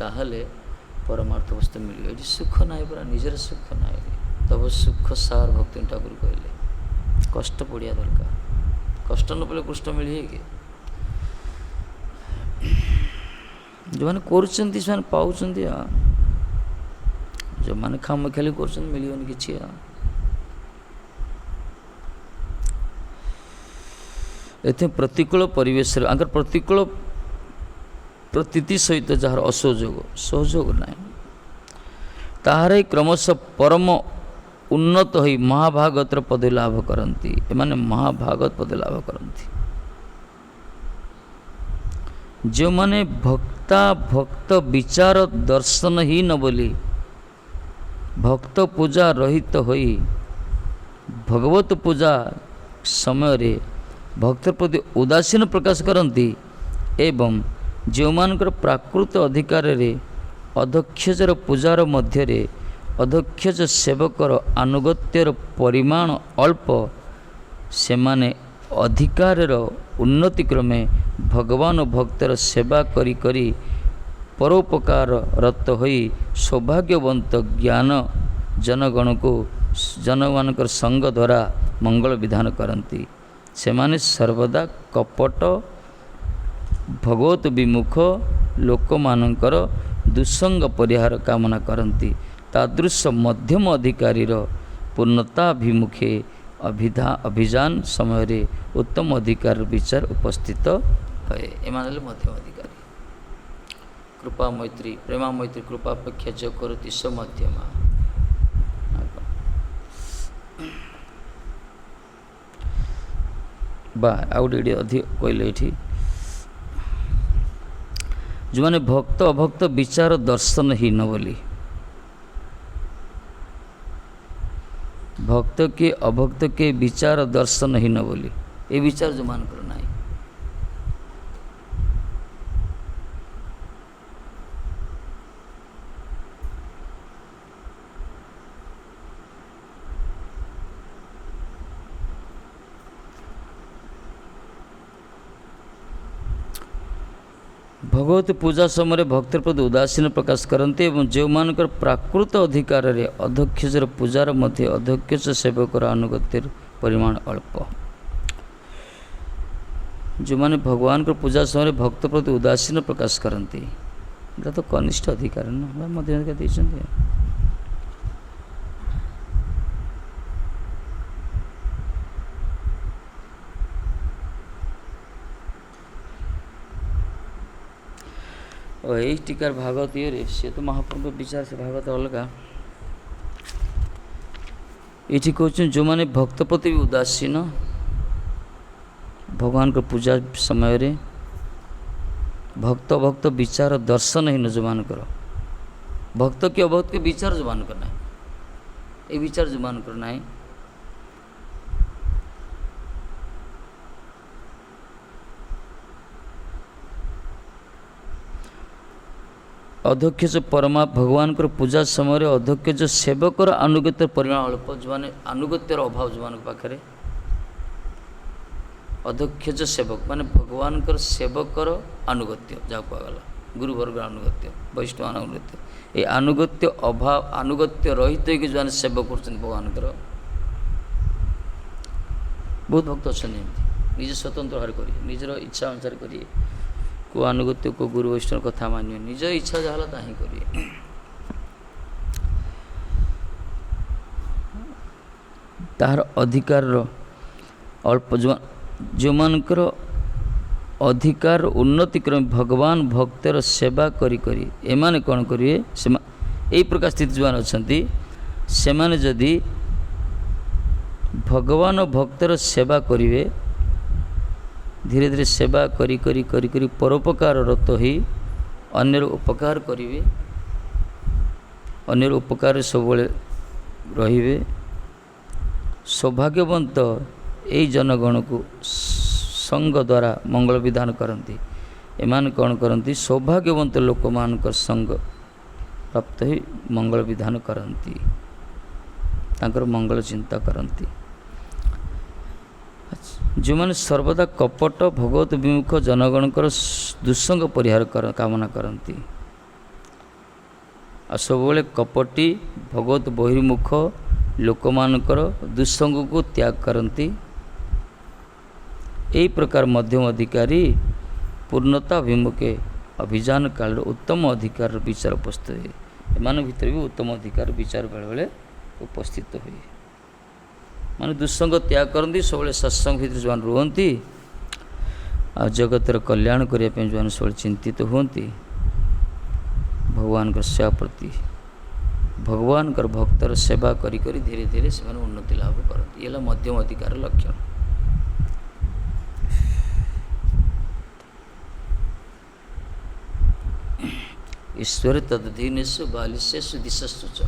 ତାହେଲେ ପରମାର୍ଥ ବସ୍ତୁ ମିଳିବ। ଏଠି ସୁଖ ନାହିଁ ପରା, ନିଜର ସୁଖ ନାହିଁ। ତବ ସୁଖ ସାର ଭକ୍ତି ଠାକୁର କହିଲେ, କଷ୍ଟ ପଡ଼ିବା ଦରକାର। କଷ୍ଟ ନ ପଡ଼ିଲେ କୃଷ୍ଣ ମିଳିବେ କି? ଯେଉଁମାନେ କରୁଛନ୍ତି ସେମାନେ ପାଉଛନ୍ତି, ଯେଉଁମାନେ ଖାମଖିଆଲି କରୁଛନ୍ତି ମିଳିବନି କିଛି। ଏଥିପାଇଁ ପ୍ରତିକୂଳ ପରିବେଶରେ ଆଙ୍କର ପ୍ରତିକୂଳ ପ୍ରତୀତି ସହିତ ଯାହାର ଅସହଯୋଗ, ସହଯୋଗ ନାହିଁ, ତାହାର କ୍ରମଶଃ ପରମ ଉନ୍ନତ ହୋଇ ମହାଭାଗତର ପଦବୀ ଲାଭ କରନ୍ତି। ଏମାନେ ମହାଭାଗତ ପଦବୀ ଲାଭ କରନ୍ତି। ଯେଉଁମାନେ ଭକ୍ତ ବିଚାର ଦର୍ଶନହୀନ ବୋଲି ଭକ୍ତ ପୂଜା ରହିତ ହୋଇ ଭଗବତ ପୂଜା ସମୟରେ ଭକ୍ତର ପ୍ରତି ଉଦାସୀନ ପ୍ରକାଶ କରନ୍ତି ଏବଂ ଯେଉଁମାନଙ୍କର ପ୍ରାକୃତ ଅଧିକାରରେ ଅଧକ୍ଷଜର ପୂଜାର ମଧ୍ୟରେ ଅଧକ୍ଷଜ ସେବକର ଆନୁଗତ୍ୟର ପରିମାଣ ଅଳ୍ପ, ସେମାନେ ଅଧିକାରର ଉନ୍ନତି କ୍ରମେ ଭଗବାନ ଓ ଭକ୍ତର ସେବା କରି କରି ପରୋପକାରରତ ହୋଇ ସୌଭାଗ୍ୟବନ୍ତ ଜ୍ଞାନ ଜନମାନଙ୍କର ସଙ୍ଗ ଦ୍ୱାରା ମଙ୍ଗଳ ବିଧାନ କରନ୍ତି। ସେମାନେ ସର୍ବଦା କପଟ, ଭଗବତ ବିମୁଖ ଲୋକମାନଙ୍କର ଦୁଃସଙ୍ଗ ପରିହାର କାମନା କରନ୍ତି। ତାଦୃଶ ମଧ୍ୟମ ଅଧିକାରୀର ପୂର୍ଣ୍ଣତାଭିମୁଖେ ଅଭିଯାନ ସମୟରେ ଉତ୍ତମ ଅଧିକାରର ବିଚାର ଉପସ୍ଥିତ ହୁଏ। ଏମାନେ ହେଲେ ମଧ୍ୟମ ଅଧିକାରୀ। କୃପା ମୈତ୍ରୀ ପ୍ରେମା ମୈତ୍ରୀ କୃପା ଅପେକ୍ଷା ଯୋଗ କରତି ସ ମଧ୍ୟମା। ବା ଆଉ ଗୋଟେ ଅଧିକ କହିଲେ ଏଠି, ଯେଉଁମାନେ ଭକ୍ତ ଅଭକ୍ତ ବିଚାର ଦର୍ଶନହୀନ ବୋଲି, ଭକ୍ତ କିଏ ଅଭକ୍ତ କିଏ ବିଚାର ଦର୍ଶନହୀନ ବୋଲି, ଏ ବିଚାର ଯେଉଁମାନଙ୍କର ନାହିଁ। ଭଗବତ ପୂଜା ସମୟରେ ଭକ୍ତର ପ୍ରତି ଉଦାସୀନ ପ୍ରକାଶ କରନ୍ତି ଏବଂ ଯେଉଁମାନଙ୍କର ପ୍ରାକୃତ ଅଧିକାରରେ ଅଧ୍ୟକ୍ଷର ପୂଜାର ମଧ୍ୟ ଅଧ୍ୟକ୍ଷ ସେବକର ଆନୁଗତ୍ୟର ପରିମାଣ ଅଳ୍ପ। ଯେଉଁମାନେ ଭଗବାନଙ୍କର ପୂଜା ସମୟରେ ଭକ୍ତ ପ୍ରତି ଉଦାସୀନ ପ୍ରକାଶ କରନ୍ତି, ଏଇଟା ତ କନିଷ୍ଠ ଅଧିକାର ନା, ମଧ୍ୟ ଅଧିକାର ଦେଇଛନ୍ତି। ଓ ଏଇ ଟିକାର ଭାଗବତ ଇଏରେ ସିଏ ତ ମହାପ୍ରଭୁଙ୍କ ବିଚାର, ସେ ଭାଗବତ ଅଲଗା। ଏଇଠି କହୁଛନ୍ତି ଯେଉଁମାନେ ଭକ୍ତ ପ୍ରତି ବି ଉଦାସୀନ, ଭଗବାନଙ୍କ ପୂଜା ସମୟରେ ଭକ୍ତ ବିଚାର ଦର୍ଶନହୀନ ଯେଉଁମାନଙ୍କର, ଭକ୍ତ କି ଅଭକ୍ତ କି ବିଚାର ଯେଉଁମାନଙ୍କର ନାହିଁ, ଏ ବିଚାର ଯେଉଁମାନଙ୍କର ନାହିଁ, ଅଧ୍ୟକ୍ଷ ପରମା ଭଗବାନଙ୍କର ପୂଜା ସମୟରେ ଅଧ୍ୟକ୍ଷ ସେବକର ଆନୁଗତ୍ୟର ପରିମାଣ ଅଳ୍ପ। ଯେଉଁମାନେ ଆନୁଗତ୍ୟର ଅଭାବ ଯେଉଁମାନଙ୍କ ପାଖରେ, ଅଧ୍ୟକ୍ଷ ସେବକ ମାନେ ଭଗବାନଙ୍କର ସେବକର ଆନୁଗତ୍ୟ, ଯାହା କୁହାଗଲା ଗୁରୁବର୍ଗର ଆନୁଗତ୍ୟ, ବୈଷ୍ଣବ ଆନୁଗତ୍ୟ, এই ଆନୁଗତ୍ୟ ଅଭାବ, ଆନୁଗତ୍ୟ ରହିତ ହେଇକି ଯେଉଁମାନେ ସେବକ କରୁଛନ୍ତି ଭଗବାନଙ୍କର, ବହୁତ ଭକ୍ତ ଅଛନ୍ତି ଏମିତି ନିଜେ ସ୍ୱତନ୍ତ୍ର ଭାବରେ କରିବେ, ନିଜର ଇଚ୍ଛା ଅନୁସାରେ କରିବେ, କେଉଁ ଆନୁଗତ୍ୟ କେଉଁ ଗୁରୁ ବୈଷ୍ଣବ କଥା ମାନିବେ, ନିଜ ଇଚ୍ଛା ଯାହା ହେଲା ତାହା ହିଁ କରିବେ। ତାହାର ଅଧିକାରର ଅଳ୍ପ, ଯେଉଁମାନଙ୍କର ଅଧିକାର ଉନ୍ନତି କ୍ରମେ ଭଗବାନ ଭକ୍ତର ସେବା କରି କରି ଏମାନେ କ'ଣ କରିବେ, ଏହି ପ୍ରକାର ସ୍ଥିତି ଯେଉଁମାନେ ଅଛନ୍ତି, ସେମାନେ ଯଦି ଭଗବାନ ଭକ୍ତର ସେବା କରିବେ, ଧୀରେ ଧୀରେ ସେବା କରି କରି କରି କରି ପରୋପକାରରତ ହୋଇ ଅନ୍ୟର ଉପକାର କରିବେ, ଅନ୍ୟର ଉପକାରରେ ସବୁବେଳେ ରହିବେ, ସୌଭାଗ୍ୟବନ୍ତ ଏହି ଜନଗଣକୁ ସଙ୍ଗ ଦ୍ୱାରା ମଙ୍ଗଳ ବିଧାନ କରନ୍ତି। ଏମାନେ କ'ଣ କରନ୍ତି, ସୌଭାଗ୍ୟବନ୍ତ ଲୋକମାନଙ୍କ ସଙ୍ଗ ପ୍ରାପ୍ତ ହୋଇ ମଙ୍ଗଳ ବିଧାନ କରନ୍ତି, ତାଙ୍କର ମଙ୍ଗଳ ଚିନ୍ତା କରନ୍ତି। ଯେଉଁମାନେ ସର୍ବଦା କପଟ ଭଗବତ ବିମୁଖ ଜନଗଣଙ୍କର ଦୁଃସଙ୍ଗ ପରିହାର କାମନା କରନ୍ତି, ଆଉ ସବୁବେଳେ କପଟି ଭଗବତ ବହିର୍ମୁଖ ଲୋକମାନଙ୍କର ଦୁଃସଙ୍ଗକୁ ତ୍ୟାଗ କରନ୍ତି, ଏହି ପ୍ରକାର ମଧ୍ୟମ ଅଧିକାରୀ ପୂର୍ଣ୍ଣତା ଅଭିମୁଖେ ଅଭିଯାନ କାଳରେ ଉତ୍ତମ ଅଧିକାରର ବିଚାର ଉପସ୍ଥିତ ହୁଏ। ଏମାନଙ୍କ ଭିତରେ ବି ଉତ୍ତମ ଅଧିକାର ବିଚାର ବେଳେବେଳେ ଉପସ୍ଥିତ ହୁଏ। ମାନେ ଦୁଃସଙ୍ଗ ତ୍ୟାଗ କରନ୍ତି, ସବୁବେଳେ ସତ୍ସଙ୍ଗ ଭିତରେ ଯେଉଁମାନେ ରୁହନ୍ତି, ଆଉ ଜଗତର କଲ୍ୟାଣ କରିବା ପାଇଁ ଯେଉଁମାନେ ସବୁବେଳେ ଚିନ୍ତିତ ହୁଅନ୍ତି, ଭଗବାନଙ୍କର ସେବା ପ୍ରତି, ଭଗବାନଙ୍କର ଭକ୍ତର ସେବା କରି କରି ଧୀରେ ଧୀରେ ସେମାନେ ଉନ୍ନତି ଲାଭ କରନ୍ତି। ଇଏ ହେଲା ମଧ୍ୟମ ଅଧିକାର ଲକ୍ଷଣ। ଈଶ୍ୱର ତଦ୍ଧୀନେଷୁ ବାଲିଶେଷୁ ଦିଶସ୍ତୁ ଚ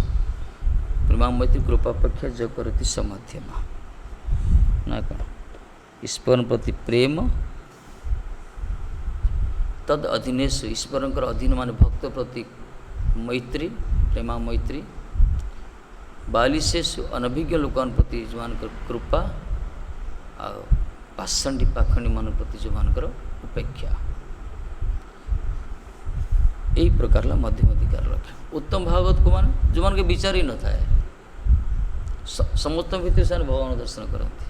ପ୍ରେମାମୈତ୍ରୀ କୃପାପେକ୍ଷା ଯୋଗ କରତି ସମଧ୍ୟମ। ନା କ'ଣ, ଈଶ୍ୱର ପ୍ରତି ପ୍ରେମ, ତଦ୍ ଅଧୀନେଷୁ ଈଶ୍ୱରଙ୍କର ଅଧୀନ ମାନେ ଭକ୍ତ ପ୍ରତି ମୈତ୍ରୀ, ପ୍ରେମା ମୈତ୍ରୀ, ବାଲିଶେଷୁ ଅନଭିଜ୍ଞ ଲୋକମାନଙ୍କ ପ୍ରତି ଯେଉଁମାନଙ୍କର କୃପା, ଆଉ ପାଷଣ୍ଡୀ ପାଖଣ୍ଡୀମାନଙ୍କ ପ୍ରତି ଯେଉଁମାନଙ୍କର ଉପେକ୍ଷା। ଏହି ପ୍ରକାର ହେଲା ମଧ୍ୟମ ଅଧିକାର ଲକ୍ଷଣ। ଉତ୍ତମ ଭାଗବତକୁ ମାନେ ଯେଉଁମାନଙ୍କ ବିଚାର ହିଁ ନଥାଏ, ସମସ୍ତଙ୍କ ଭିତରେ ସେମାନେ ଭଗବାନ ଦର୍ଶନ କରନ୍ତି,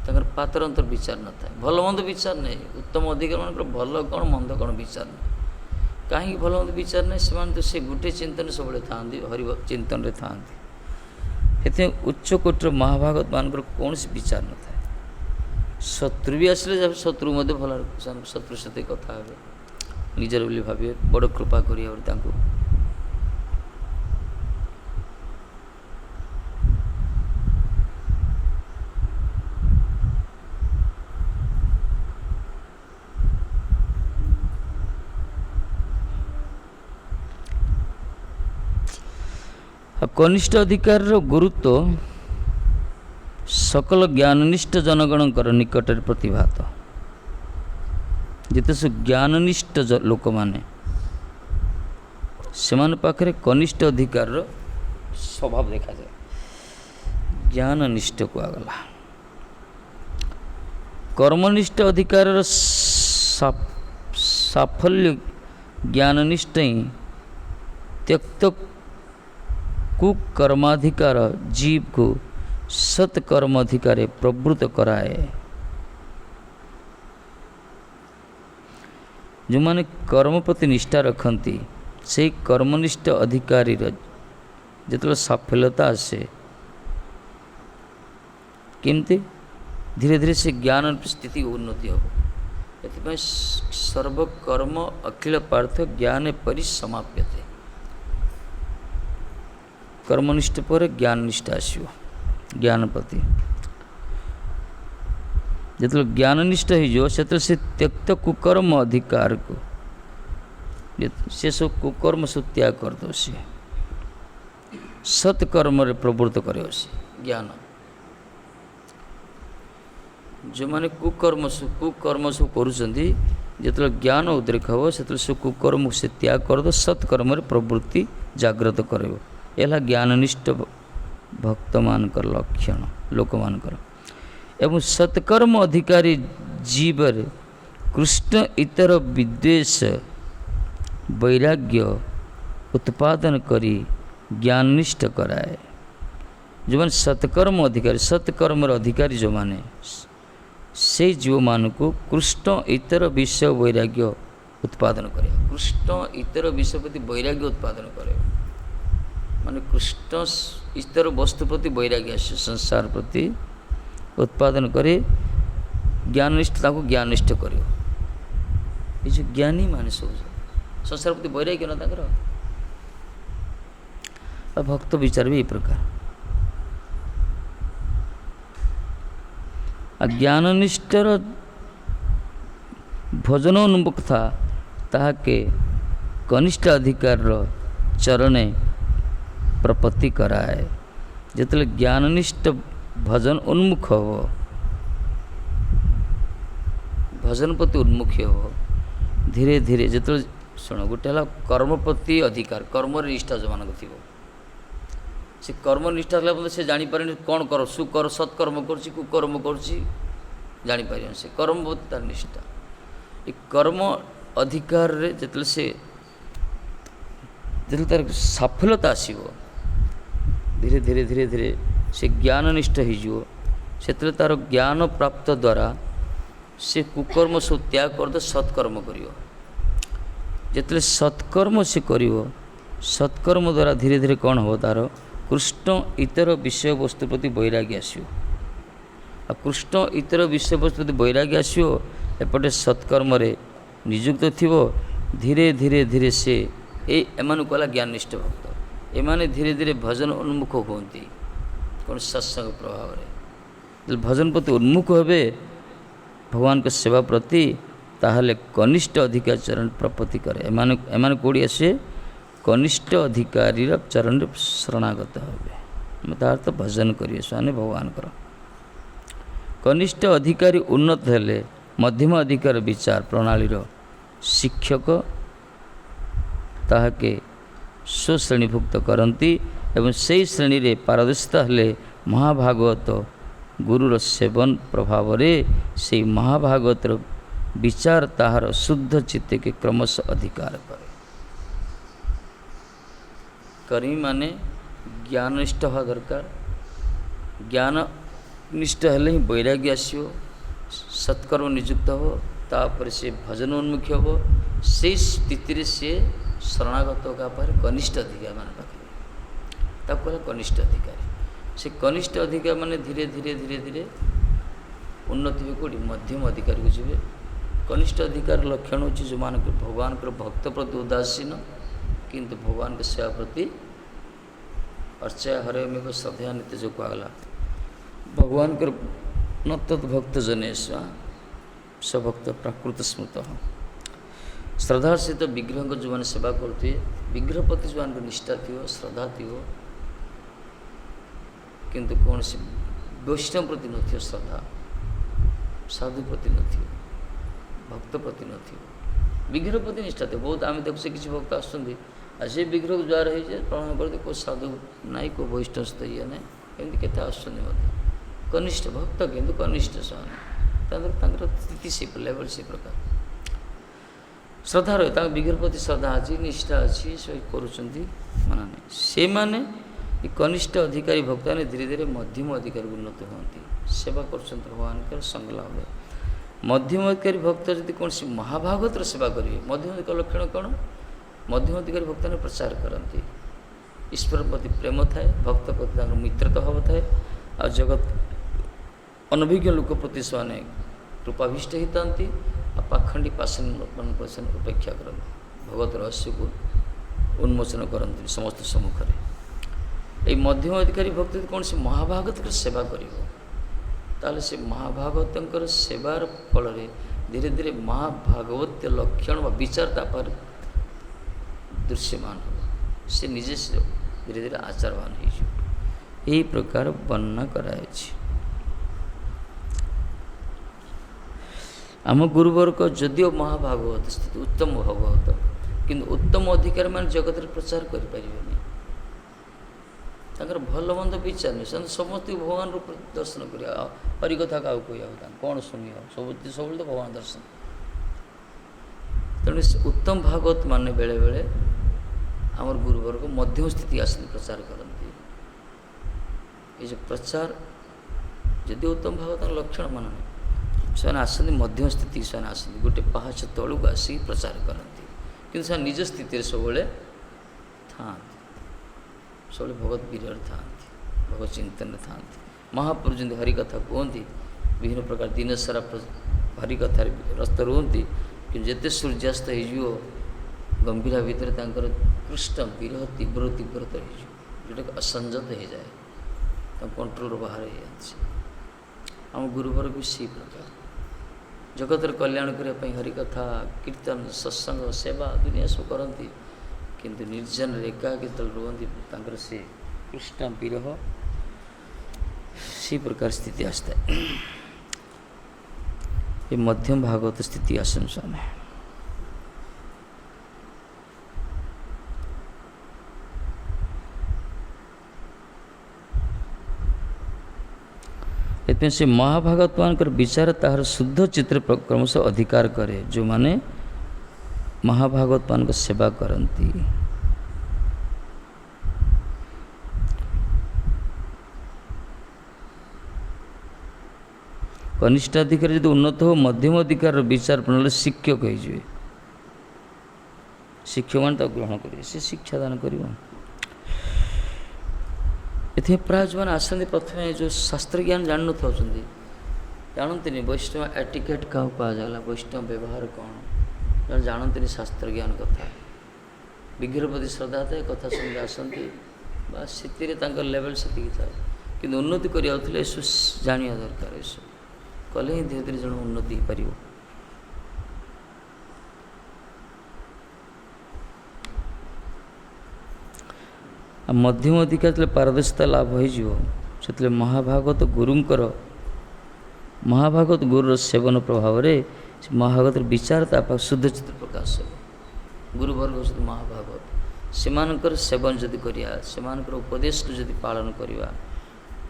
ତାଙ୍କର ପାତର ଅନ୍ତର ବିଚାର ନଥାଏ, ଭଲ ମନ୍ଦ ବିଚାର ନାହିଁ। ଉତ୍ତମ ଅଧିକାର ମାନଙ୍କର ଭଲ କ'ଣ ମନ୍ଦ କ'ଣ ବିଚାର ନାହିଁ, कहीं भल मन्द विचार ना से से गोटे चिंतन सब था हरि चिंतन था से उच्च कोटर महाभागवत मान कौन विचार न था शत्रु भी आसिले शत्रु भल शत्रु सहित कथा हे निजर बोली भावे बड़ कृपा कर कनिष्ठ अधिकार गुरुत्व सकल ज्ञाननिष्ठ जनगण निकट प्रतिभात जिते सब ज्ञाननिष्ठ लोक माने से पाखे कनिष्ठ अधिकार स्वभाव देखा जाए ज्ञाननिष्ठ कुआगला कर्मनिष्ठ अधिकार साफल्य ज्ञाननिष्ठ ही त्यक्त कुकर्माधिकार जीव को सत्कर्म अधिकार प्रवृत्त कराए जो माने कर्म प्रति निष्ठा रखती से कर्मनिष्ठ अधिकारी जो साफल्यता आसे केमती धीरे धीरे से ज्ञान स्थिति उन्नति हम ए सर्वकर्म अखिल पार्थ ज्ञान परिसमाप्यते कर्मनिष्ठ पर ज्ञाननिष्ठ आसो ज्ञान प्रति जो ज्ञाननिष्ठ हो से त्यक्त कुकर्म अधिकार को से सब कुकर्म सब त्याग कर दो सी सत्कर्म प्रवृत्त करे ज्ञान जो माने कुकर्म सब कर ज्ञान उद्रेक हम से कुकर्म से त्याग कर दो सत्कर्म प्रवृत्ति जागृत कर ज्ञाननिष्ठ भक्त मान लक्षण लोक मान एवं सत्कर्म अधिकारी जीवर कृष्ण इतर विद्वेष वैराग्य उत्पादन करी ज्ञाननिष्ठ कराए जो मैंने सत्कर्म अधिकारी जो माने से जीव मान को कृष्ण इतर विषय वैराग्य उत्पादन करे कृष्ण इतर विषय प्रति वैराग्य उत्पादन करे माने कृष्ण इतर वस्तु प्रति वैराग्य संसार प्रति उत्पादन करे ज्ञाननिष्ठ को ज्ञाननिष्ठ कर जो ज्ञानी माने सब संसार प्रति वैराग्य ना भक्त विचार भी प्रकार ज्ञाननिष्ठर भजनोन्मुख था ताके कनिष्ठ अधिकार चरणे प्रपत्ति कराए जिते ज्ञाननिष्ठ भजन उन्मुख हो भजन प्रति उन्मुख हो धीरे धीरे जो शुण गोटे कर्म प्रति अधिकार कर्म निष्ठा जो मान थी से कर्म निष्ठा से जापर कौन कर सुकर सत्कर्म कुकर्म कर से कर्म प्रति तार निष्ठा ये कर्म अधिकार जो से तार सफलता आसो धीरे धीरे धीरे धीरे से ज्ञाननिष्ठ हो तार ज्ञान प्राप्त द्वारा से कुकर्म सब त्याग कर दो सत्कर्म कर जिते सत्कर्म से कर सत्कर्म द्वारा धीरे धीरे कौन हो तार कृष्ण इतर विषय वस्तु प्रति वैराग्य आसो कृष्ण इतर विषय वस्तु प्रति वैराग्य आसो एपटे सत्कर्म नियुक्त थी धीरे धीरे धीरे से एमान कहला ज्ञाननिष्ठ भक्त एमाने धीरे धीरे भजन उन्मुख होती कौन सत्संग प्रभाव रे भजन प्रति उन्मुख हे भगवान के सेवा प्रति ताहले कनिष्ठ अधिकार चरण प्रपत्ति करे एमाने कोड़ी आसे कनिष्ठ अधिकारी चरण शरणागत हे तार तो भजन करिए साने भगवान कर कनिष्ठ अधिकारी उन्नत हेले मध्यम अधिकार विचार प्रणाली शिक्षक ताहाके स्वश्रेणीभुक्त करती एवं से श्रेणी रे पारदर्शिता हेले महाभागवत गुरुर सेवन प्रभाव रे से महाभागवत विचार ताहार शुद्ध चित्त के क्रमशः अधिकार करे कर्मी माने ज्ञाननिष्ठ हवा दरकार ज्ञाननिष्ठ हेले ही वैराग्य आसो सत्कर्म नियुक्त हो तापर से भजनोन्मुखी हो से स्थिति सी शरणागत होगा पर कनिष्ठ अधिकारी मान पाखे कहला कनिष्ठ अधिकारी से कनिष्ठ अधिकारी माने धीरे धीरे धीरे धीरे उन्नति हुए कौटी मध्यम अधिकारी को जी कनिष्ठ अधिकार लक्षण हो जो मान भगवान भक्त प्रति उदासीन किंतु भगवान के सेवा प्रति अर्चय हरमेव श्रद्धा नीति जो कहला भगवान न तद भक्त जनेश सभक्त प्राकृत स्मृत श्रद्धा सहित विग्रह को जो मैंने सेवा करते विग्रह प्रति जो निष्ठा थी श्रद्धा थी किंतु कौन सी वैष्णव प्रति न श्रद्धा साधु प्रति न भक्त प्रति न विग्रह प्रति निष्ठा थे बहुत आम देखु से किसी भक्त आसुँच से विग्रह को द्वार हो प्रणाम करते को साधु नाई को वैष्णव सहित ये ना एमती के कनिष्ठ भक्त किंतु कनिष्ठ से स्थिति से लेवल से प्रकार श्रद्धा रहे विग्रह प्रति श्रद्धा अच्छी निष्ठा अच्छी सब करुँच से माने कनिष्ठ अधिकारी भक्त ने धीरे धीरे मध्यम अधिकारी उन्नत होती सेवा कर भगवान के संग लाभ मध्यम अधिकारी भक्त जब कौन सी महाभागवतर सेवा करेंगे मध्यम अधिकारी लक्षण कौन मध्यम अधिकारी भक्त ने प्रचार करती ईश्वर प्रति प्रेम थाए भक्त प्रति मित्रता भाव थाए आ जगत अनभिज्ञ लोक प्रति से कृपाभीष्ट होता पाखंडी पाषाण उपेक्षा करते भगवत रहस्य को उन्मोचन करते समस्त सम्मुख में ये मध्यम अधिकारी भक्त कौन से महाभागवत सेवा कर से महाभागवत सेवार फल धीरे धीरे महाभागवत लक्षण व विचारता पर दृश्यमान हो से निजे से धीरे धीरे आचारवान हो प्रकार वर्णना कराई आम गुरुवर्ग जदिव महाभागवत स्थिति उत्तम भागवत किंतु उत्तम अधिकारी मान जगत प्रचार करें भल मंद विचार नहीं समस्त भगवान रूप दर्शन कर हरिकथा क्या कह कौन शुणी सब सब तो भगवान दर्शन तेणु उत्तम भागवत मान बेले बेले आमर गुरुवर्ग मध्यम स्थिति आस प्रचार करती ये जो प्रचार जदि उत्तम भागवत लक्षण मान से आसती मध्यम स्थिति से आसती गोटे पहाच तलू आसिक प्रचार करती कि निज स्थिति सब था सब भगवत वीर था भगवत चिंतन था महापुरुष जमी हरिकथा कहती विभिन्न प्रकार दिन सारा हरिकथा रस्त रुहति कि जिते सूर्यास्त हो गंभीर भितर कृष्ण विरह तीव्र तीव्रतर जोटा असंजत हो जाए कंट्रोल बाहर हो आम गुरुवर भी से प्रकार जगतर कल्याण करने हरिकथा कीर्तन सत्संग सेवा दुनिया सब करती किंतु निर्जन रेखा के तल रुहति से कृष्ण विरह सी प्रकार स्थिति आसता है ये मध्यम भागवत स्थिति आशंसा में इतने से महाभागवत मान विचार तार शुद्ध चित्र क्रमश अधिकार करे जो माने महाभागवत मान सेवा करती कनिष्ठ अधिकारी यदि उन्नत हो मध्यम अधिकार विचार प्रणाली शिक्षक हो शिक्षक मान ग्रहण करेंगे से शिक्षा दान कर प्राय जो मैंने आसती प्रथम जो शास्त्र ज्ञान जान न जानते वैष्णव एटिकेट क्या कहला वैष्णव व्यवहार कौन जानते शास्त्र ज्ञान कथा विग्रह प्रति श्रद्धा थाए कथा शुणी आसती बास से लेवल से था कि उन्नति करने जाना दरकार ये कले ही धीरे धीरे जन उन्नति हो पार मध्यम अधिकार पारदर्शिता लाभ हो महाभागवत गुरुंकर महाभागवत गुरुर सेवन प्रभाव में महाभागवत विचारता शुद्ध चित्र प्रकाश गुरुवर्ग हूँ महाभागवत से सेवन जदि करिया से उपदेश को जदि पालन करवा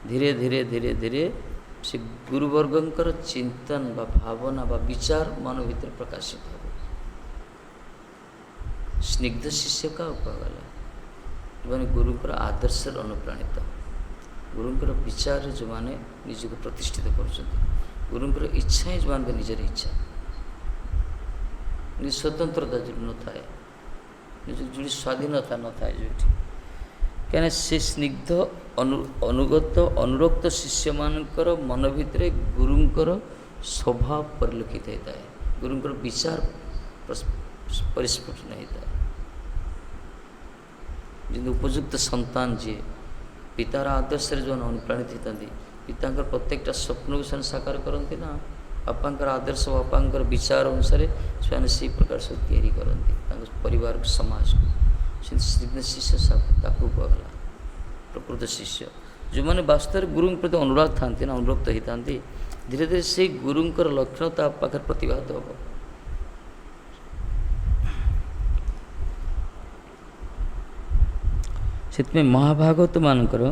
धीरे धीरे धीरे धीरे से गुरुवर्गंकर चिंतन बा भावना बा विचार मन भीतर प्रकाशित हो स्निग्ध शिष्य का उपगला मैंने गुरुंकर आदर्श अनुप्राणित गुरुंकर विचार जो माने निज को प्रतिष्ठित कर गुरुंकर इच्छा ही जो मान निजर इच्छा निज स्वतंत्रता जो न थाए जो स्वाधीनता न थाए जो क्या से स्निग्ध अनुगत अनुरक्त शिष्य मानकर मन भितर गुरुंकर स्वभाव परिलक्षित होता है, गुरुंकर विचार परिस्फुटन होता है। जिन उपयुक्त संतान जी पितार आदर्श जो अनुप्राणित होता पिता प्रत्येकटा स्वप्न को से साकार करती ना, बापा आदर्श बापा विचार अनुसार से प्रकार सब तैयारी करती परिवार को समाज को शिष्य कहला प्रकृत शिष्य जो मैंने वास्तव गुरु प्रति अनुराग था अनुरक्त होता धीरे धीरे से गुरुंकर लक्षण ता पाखे प्रतिभात हम। से महाभागवत मानकर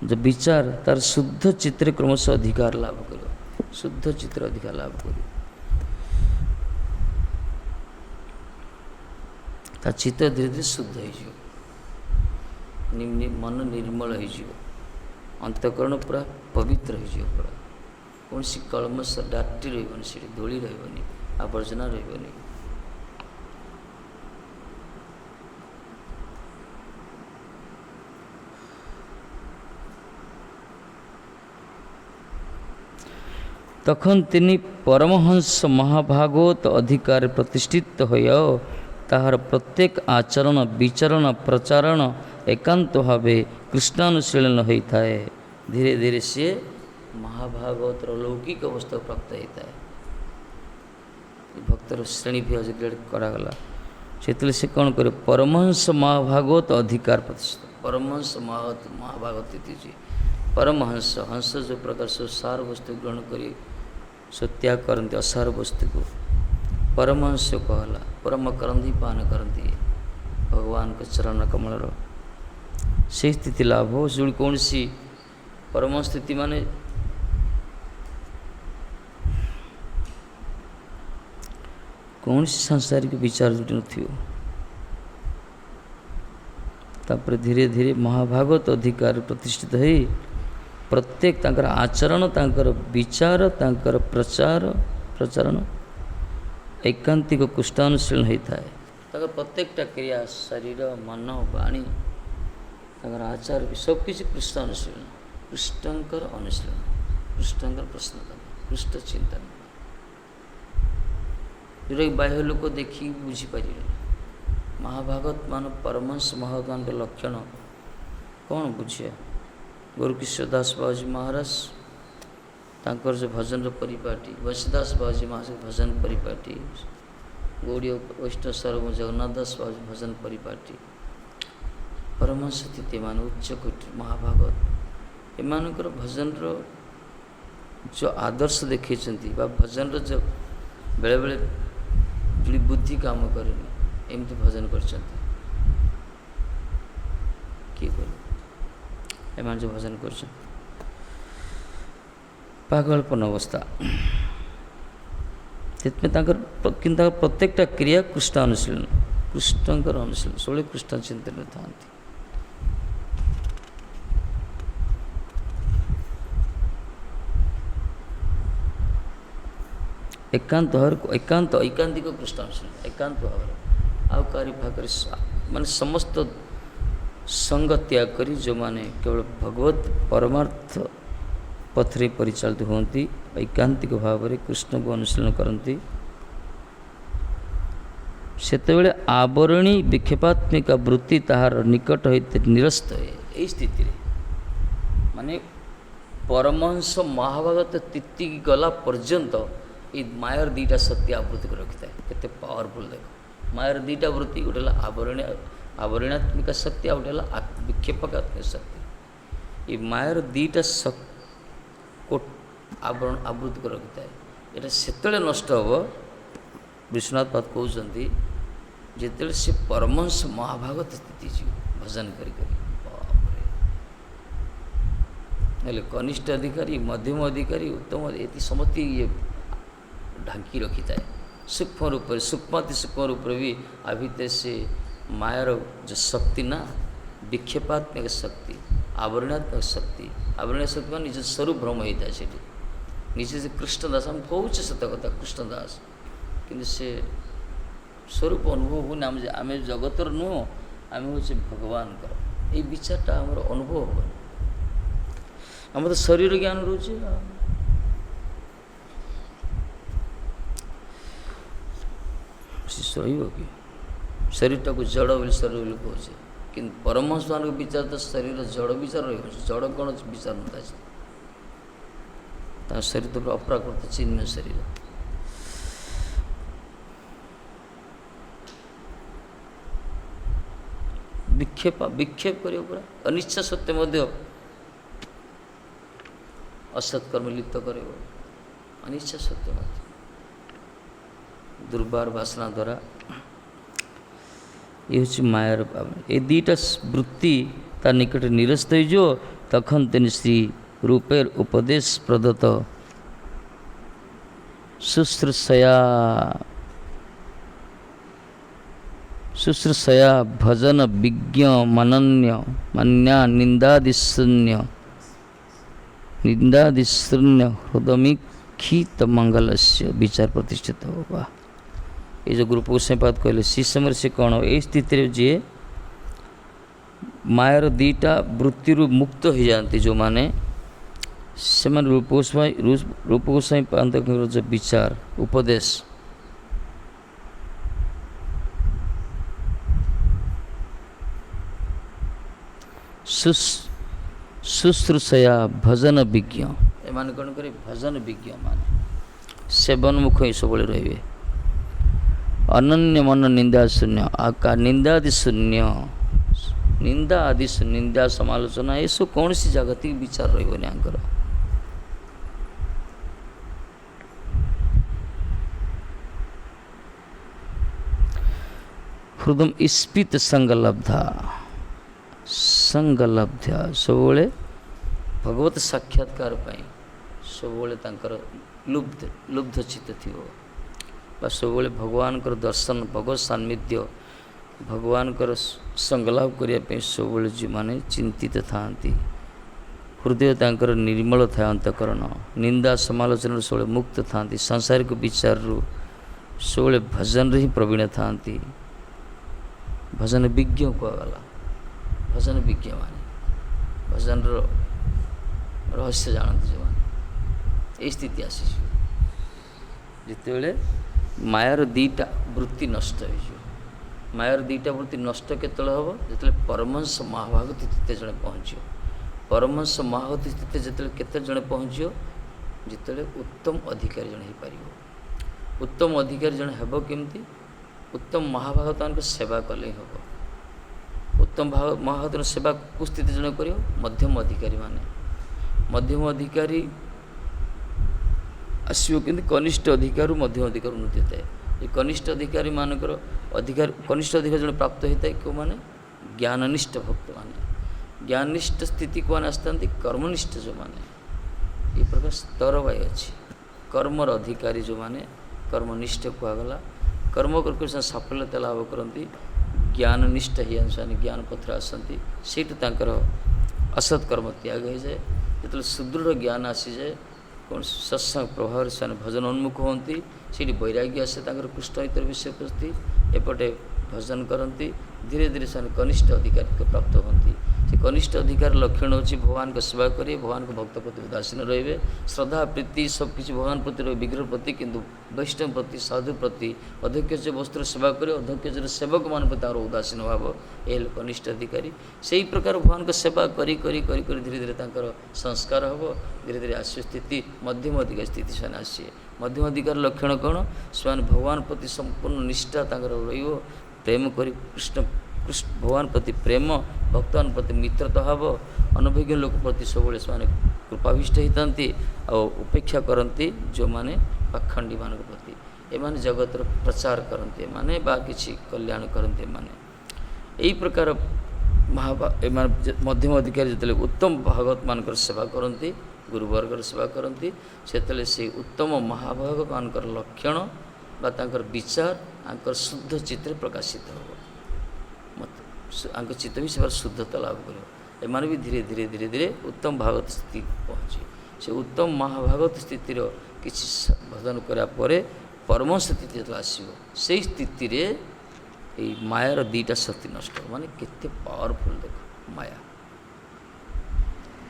जो विचार तार शुद्ध चित्र क्रमशः अधिकार लाभ कर शुद्ध चित्र अधिकार लाभ कर चित्त धीरे धीरे शुद्ध हो मन निर्मल हो अंतकरण पूरा पवित्र हो पूरा कौन सी कलमश डाटी रही से धूली रही आवर्जना रही। तखन तिनी परमहंस महाभागवत अधिकार प्रतिष्ठित होय ताहार प्रत्येक आचरण विचरण प्रचारण एकांत भावे कृष्णानुशीलन होता है। धीरे धीरे से महाभागवत लौकिक अवस्था प्राप्त होता है। भक्तर श्रेणी भी अधिग्रेड करागला से कौन करे परमहंस महाभागवत अधिकार प्रतिष्ठित परमहंस महाभागवत परमहंस हंस जो प्रकार से सार वस्तु ग्रहण करी सो त्याग करती असार वस्तु को परमहंस कहला परम करंदी पान करती भगवान के चरण कमल से स्थिति लाभ हो जो कौन सी परम स्थिति माने कौन सी सांसारिक विचार जुटी नथियो तापर धीरे धीरे महाभागवत अधिकार प्रतिष्ठित है। प्रत्येक तांकर आचरण तांकर विचार तांकर प्रचार प्रचारण एकांतिक कृष्णानुशीलन होता है। तांकर प्रत्येकटा क्रिया शरीर मन वाणी तांकर आचार भी सबकिछ कृष्णानुशीलन कृष्णंकर अनुशीलन कृष्णंकर प्रश्न कृष्ण चिंतन जोटा कि बाह्य लोक देखी बुझीपारे महाभागवत मान परमहंस महात्मान के लक्षण कौन बुझे गुरुकिशोर दास बाबूजी महाराज तांकर जो भजन परिपाटी वंशीदास बाबूजी महाराज भजन परिपाटी गौड़ी वैष्णव सर्व जगन्नाथ दास बाबूजी भजन परिपाटी परमहंस स्थिति मान उच्च कोटि महाभागवत एमानकर भजन जो आदर्श देखी भजन जो बेले बेले जुड़ी बुद्धि काम करे एमती भजन कर जो भजन कर पागलपन अवस्था प्रत्येकटा क्रिया कृष्ण अनुशीलन कृष्णकर अनुशीलन सब कृष्ण चिंतन था एकांत एकांत ऐकांतिक कृष्णानुशीलन एकांत भाव आउ कारी भाग मान समस्त संग त्याग करी जो माने केवल भगवत परमार्थ पथरे परिचालित होती ऐकांतिक भाव में कृष्ण को अनुशीलन करती सेतेबेले आवरणी विक्षेपात्मिका वृत्ति ताहार निकट होते निरस्त है यही स्थिति माने परमहंस महाभागवत तिथि गला पर्यंत ये मायर दीटा शक्ति आवृत्ति को रखी है केते पावरफुल देख मायर दीटा वृत्ति गोटे आवरणात्मिका शक्ति आ गोटे विक्षेपकात्मिक शक्ति ये मायर दीटा को आवृत्ति को रखी है ये से नष्ट हम विश्वनाथ पाद कहते जिते से परमहंस महाभागवत स्थिति जी भजन करें कनिष्ठ अधिकारी मध्यम अधिकारी उत्तम ये समस्त ये ढांकी रखी था सूक्ष्म रूप सूक्ष्मति सूक्ष्म रूप भी आ भीतर से मायर जो शक्ति ना विक्षेपात्मक शक्ति आवरणात्मक शक्ति मान निज स्वरूप भ्रम होता है ନିଜେ ଯେ କୃଷ୍ଣଦାସ ଆମେ କହୁଛେ ସତ କଥା କୃଷ୍ଣଦାସ, କିନ୍ତୁ ସେ ସ୍ୱରୂପ ଅନୁଭବ ହେଉନି। ଆମେ ଜଗତର ନୁହଁ, ଆମେ ହେଉଛେ ଭଗବାନଙ୍କର। ଏଇ ବିଚାରଟା ଆମର ଅନୁଭବ ହେବନି। ଆମର ତ ଶରୀର ଜ୍ଞାନ ରହୁଛି। ରହିବ କି ଶରୀରଟାକୁ ଜଡ଼ ବୋଲି ଶରୀର ବୋଲି କହୁଛେ, କିନ୍ତୁ ପରମହଂସମାନଙ୍କ ବିଚାର ତ ଶରୀର ଜଡ଼ ବିଚାର ରହିବ। ଜଡ଼ କ'ଣ ବିଚାର ନଥାଏ, ତାଙ୍କ ଶରୀର ତ ପୁରା ଅପ୍ରାକୃତ ଚିହ୍ନ ଶରୀର। ବିକ୍ଷେପ କରିବ ପୁରା। ଅନିଚ୍ଛା ସତ୍ତ୍ୱେ ମଧ୍ୟ ଅସତ୍କର୍ମ ଲିପ୍ତ କରିବ, ଅନିଚ୍ଛା ସତ୍ତ୍ୱେ ମଧ୍ୟ ଦୁର୍ବାର ବାସନା ଦ୍ୱାରା। ଏ ହେଉଛି ମାୟାର ପାବନ। ଏ ଦୁଇଟା ବୃତ୍ତି ତା ନିକଟରେ ନିରସ୍ତ ହୋଇଯିବ, তখন তিনি শ্রী রূপের উপদেশ প্রদত্ত শুশ্রূষয়া ভজন বিজ্ঞ মান্যা নিন্দাদিশূন্য হৃদমীক্ষিত মঙ্গলস্য বিচার প্রতিষ্ঠিত হওয়া। ये जो गुरु गोसाईपाद कहले से समय से कौन ये स्थित जी मायार दीटा वृत्ति मुक्त हो जाती जो माने से रूप गोसाईपाद जो विचार उपदेश शुश्रूषया भजन विज्ञ एमाने कौन करे भजन विज्ञ माने सेवन मुख ही सब रे अनन्य मन निंदा शून्य आका निंदादि शून्य निंदा आदि निंदा समालोचना ये सब कौन सी जागतिक विचार रही आंकर हृदय स्फीत संगलब्धा सब भगवत साक्षात्कार सब लुब्ध चित्त थी सब भगवान दर्शन भगवत सान्निध्य भगवान संगलाभ करने सब जो माने चिंतित था हृदय तांकर निर्मल था अंतकरण निंदा समालोचना सब मुक्त था सांसारिक विचार सब भजन ही प्रवीण था भजन विज्ञ कहगला भजन विज्ञ माने भजन रहस्य जानते जो माने ये स्थिति आसी जिते मायार दीटा वृत्ति नष्ट हो मायार दीटा वृत्ति नष्ट केतल हम जो परमहंस महाभागवत स्थित जड़े पहुँच परमहंस महाभागवत स्थित जो केते जड़े पहुँच जिते उत्तम अधिकारी जड़े हो पार उत्तम अधिकारी जड़े हे केमती उत्तम महाभागवत सेवा कले हम उत्तम महाभागवत सेवा को स्थिति जड़े कर मध्यम अधिकारी माने मध्यम अधिकारी आसो कि कनिष्ठ अधिकार मध्यम अधिकार उन्नति होता है ये कनिष्ठ अधिकारी मानकर अधिकार कनिष्ठ अधिकार जो प्राप्त होता है क्यों माने ज्ञाननिष्ठ भक्त माने ज्ञाननिष्ठ स्थिति को आसता कर्मनिष्ठ जो माने ये प्रकार स्तर वाई अच्छी कर्मर अधिकारी जो माने कर्मनिष्ठ कहगला कर्म करके सफलता लाभ करती ज्ञाननिष्ठ ही ज्ञान पत्र आसती से असत्कर्म त्याग हो जाए जो सुदृढ़ ज्ञान आसी जाए कौन सत्संग प्रभाव से भजन उन्मुख होती से वैराग्य आसे कृष्ण हितर विषय प्रति एपटे भजन करती धीरे धीरे से कनिष्ठ अधिकार को प्राप्त होती से कनिष्ठ अधिकार लक्षण होची भगवान को सेवा करें भगवान को भक्त प्रति उदासीन रे श्रद्धा प्रीति सबकि भगवान प्रति विग्रह प्रति किंतु वैष्णव प्रति साधु प्रति अध्यक्ष वस्त्र सेवा करें अध्यक्ष सेवक मान प्रति उदासीन भाव ये कनिष्ठ अधिकारी से ही प्रकार भगवान को सेवा करी करी करी करी धीरे धीरे संस्कार हम धीरे धीरे आस्य स्थिति मध्यम अधिकार स्थिति से आसे मध्यम अधिकार लक्षण कौन से भगवान प्रति संपूर्ण निष्ठा रो प्रेम करी कृष्ण भगवान प्रति प्रेम भक्तन प्रति मित्रता भाव अनभिज्ञ लोक प्रति सब कृपाभिष्ट होता उपेक्षा करती जो माने पाखंडी मान प्रति एमाने जगतर प्रचार करते माने बा किसी कल्याण करते माने यही प्रकार मध्यम अधिकारी जो उत्तम भागवत मान सेवा करती गुरुवर्ग सेवा करती से उत्तम महाभागवत मान लक्षण बा विचार आंकर शुद्ध चित्र प्रकाशित हो चित्त भी से शुद्धता लाभ कर भी धीरे धीरे धीरे धीरे उत्तम भागवत स्थिति पहुँचे से उत्तम महाभागवत स्थितिर किसी भजन करा परे परम स्थिति जो आसो से स्थिति रे मायार दीटा शक्ति नष्ट माने केते पावरफुल देख माया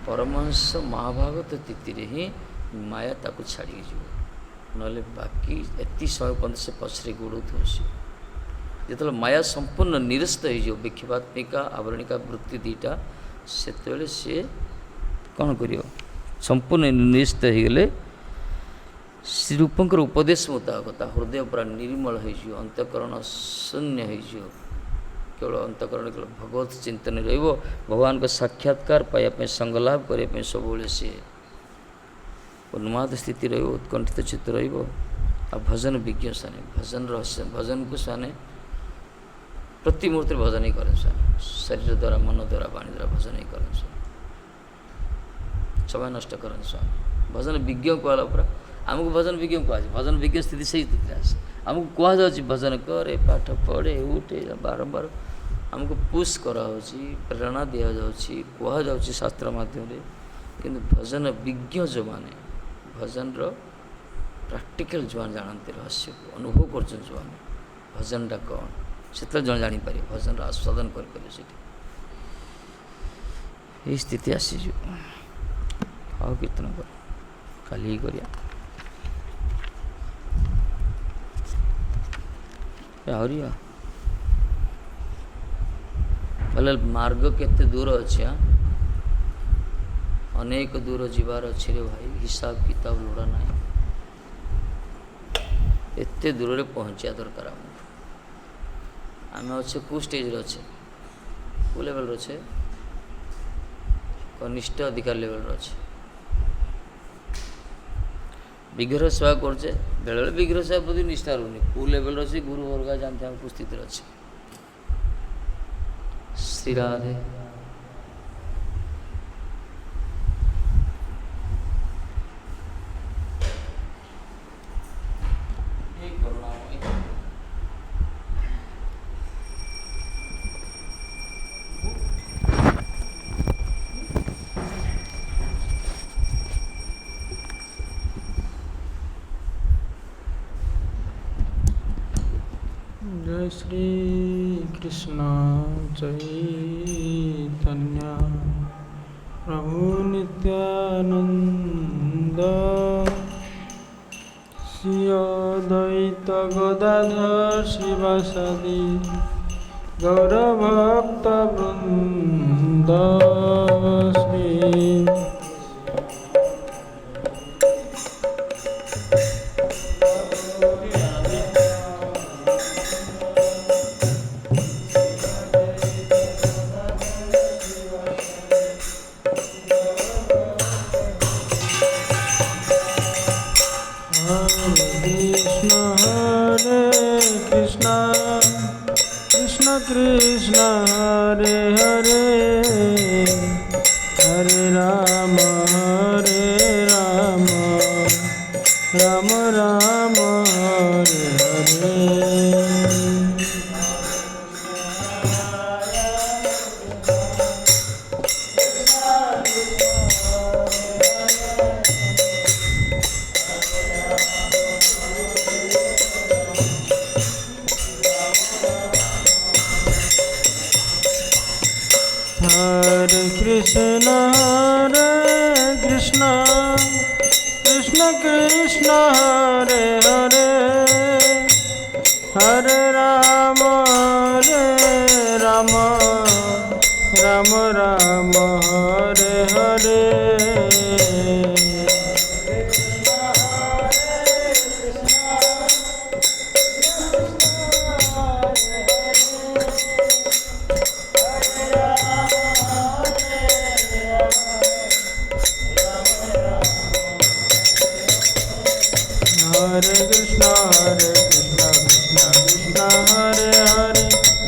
परमहंस महाभागवत स्थिति रे ही माया ताकू छाड़ी जीव नले बाकी एति समय पर्यंत से पछरे गोड़ो थोसी जो माया संपूर्ण निरस्त हो विक्षेपात्मिका आवरणिका वृत्ति दीटा से सी कौन कर संपूर्ण निरस्त हो गले श्री रूपंकर उपदेश मुताबक हृदय पूरा निर्मल हो अंतकरण शून्य हो केवल अंतकरण केवल भगवत चिंतन रहिबो भगवान को साक्षात्कार पाइबा संगलाभ करने सब सी उन्माद स्थिति रहिबो उत्कंठित चित्त रहिबो आ भजन विज्ञ साने भजन रहस्य भजन को साने प्रति मुहूर्त भजन ही करें शरीर द्वारा मन द्वारा वाणी द्वारा भजन ही करें समय नष्ट करें स्वामी भजन विज्ञ कहला पूरा आमको भजन विज्ञ कह भजन विज्ञ स्थिति से स्थिति आसे आमको कहुच्छी भजन करे पाठ पढ़े उठे बारंबार आमको पुश कराऊँगी प्रेरणा दि जाऊँगी कहुच्छी शास्त्र माध्यम किंतु भजन विज्ञ जो मैंने भजन प्रैक्टिकल जो जानते रहस्य अनुभव कर भजनटा कौन से जन जापर भजन आस्वादन कर स्थिति आसीज आओ कीर्तन कर काली ही करिया आहरी बोले मार्ग केते दूर अच्छे अनेक दूर जीवार अच्छे रे भाई हिसाब किताब लोड़ा ना एते दूर रे पहुँचा दरकार आम अच्छे कौ स्टेज अच्छे कौ लेवल अच्छे कनिष्ठ अधिकार लेवल अच्छे विग्रह सेवा करचे बेले बेले विग्रह सेवा प्रति निष्ठा रोनी कौ लेवल अच्छे गुरु वर्ग जानते हम स्थिति अच्छे श्री राधे श्री कृष्ण चैतन्य प्रभु नित्यानंद श्री अद्वैत गदाधर शिवासादि गौरभक्त वृंद श्री कृष्ण हरे हरे हरे राम राम राम हरे हरे कृष्ण कृष्ण कृष्ण हरे हरे हरे राम राम राम हरे हरे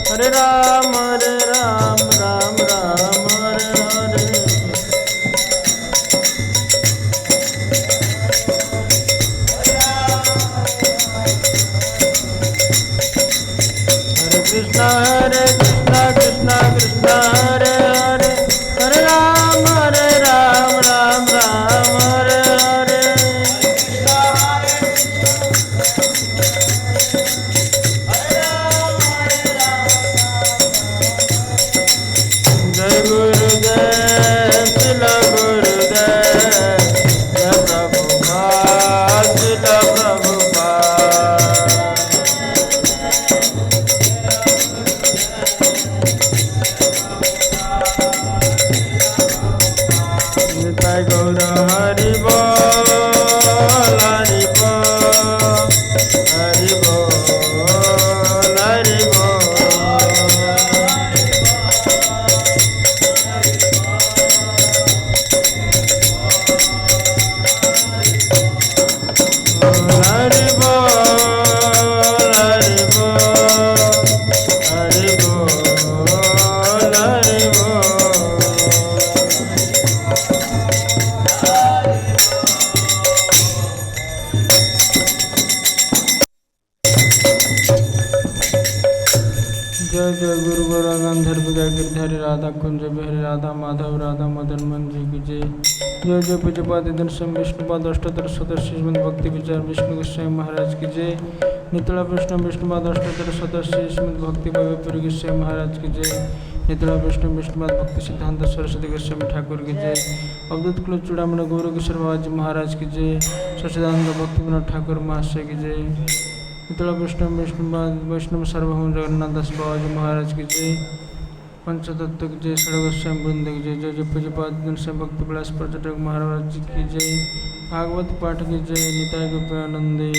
हरे राम राम हरे हरे हरे कृष्ण कृष्ण कृष्ण हरे हरे हरे राम राम हरे जय जय गुरु गौरा गांधर्व जय गिरधारी राधा कुंज बिहारी राधा माधव राधा मदन मन जी की जय। जय जय पूज्यपाद दर्शन विष्णुपाद अष्टोत्तर सदस्य श्रीमद् भक्ति विचार विष्णु गोस्वामी महाराज की जय। नितला विष्णु विष्णुपाद अष्टोत्तर सदस्य श्रीमद् भक्ति वैभवपुरी गोस्वामी महाराज की जय। नितला विष्णु विष्णुपाद भक्ति सिद्धांत सरस्वती गोस्वामी ठाकुर की जय। अवधूत कुल चूड़ामणि गौर किशोर बाबा जी महाराज की जय। सच्चिदानंद भक्ति विनोद ठाकुर महाशय की जय। नितला विष्णु विष्णुपाद वैष्णव सार्वभौम जगन्नाथ दास बाबा जी महाराज की जय। पंचतत्व की जय। षड्गोस्वामी वृंद की जय। जय जय पूज्यपाद घनश्याम भक्ति विलास पर्यटक महाराज जी की जय। भागवत पाठ की जय। निताय गोपानंदे।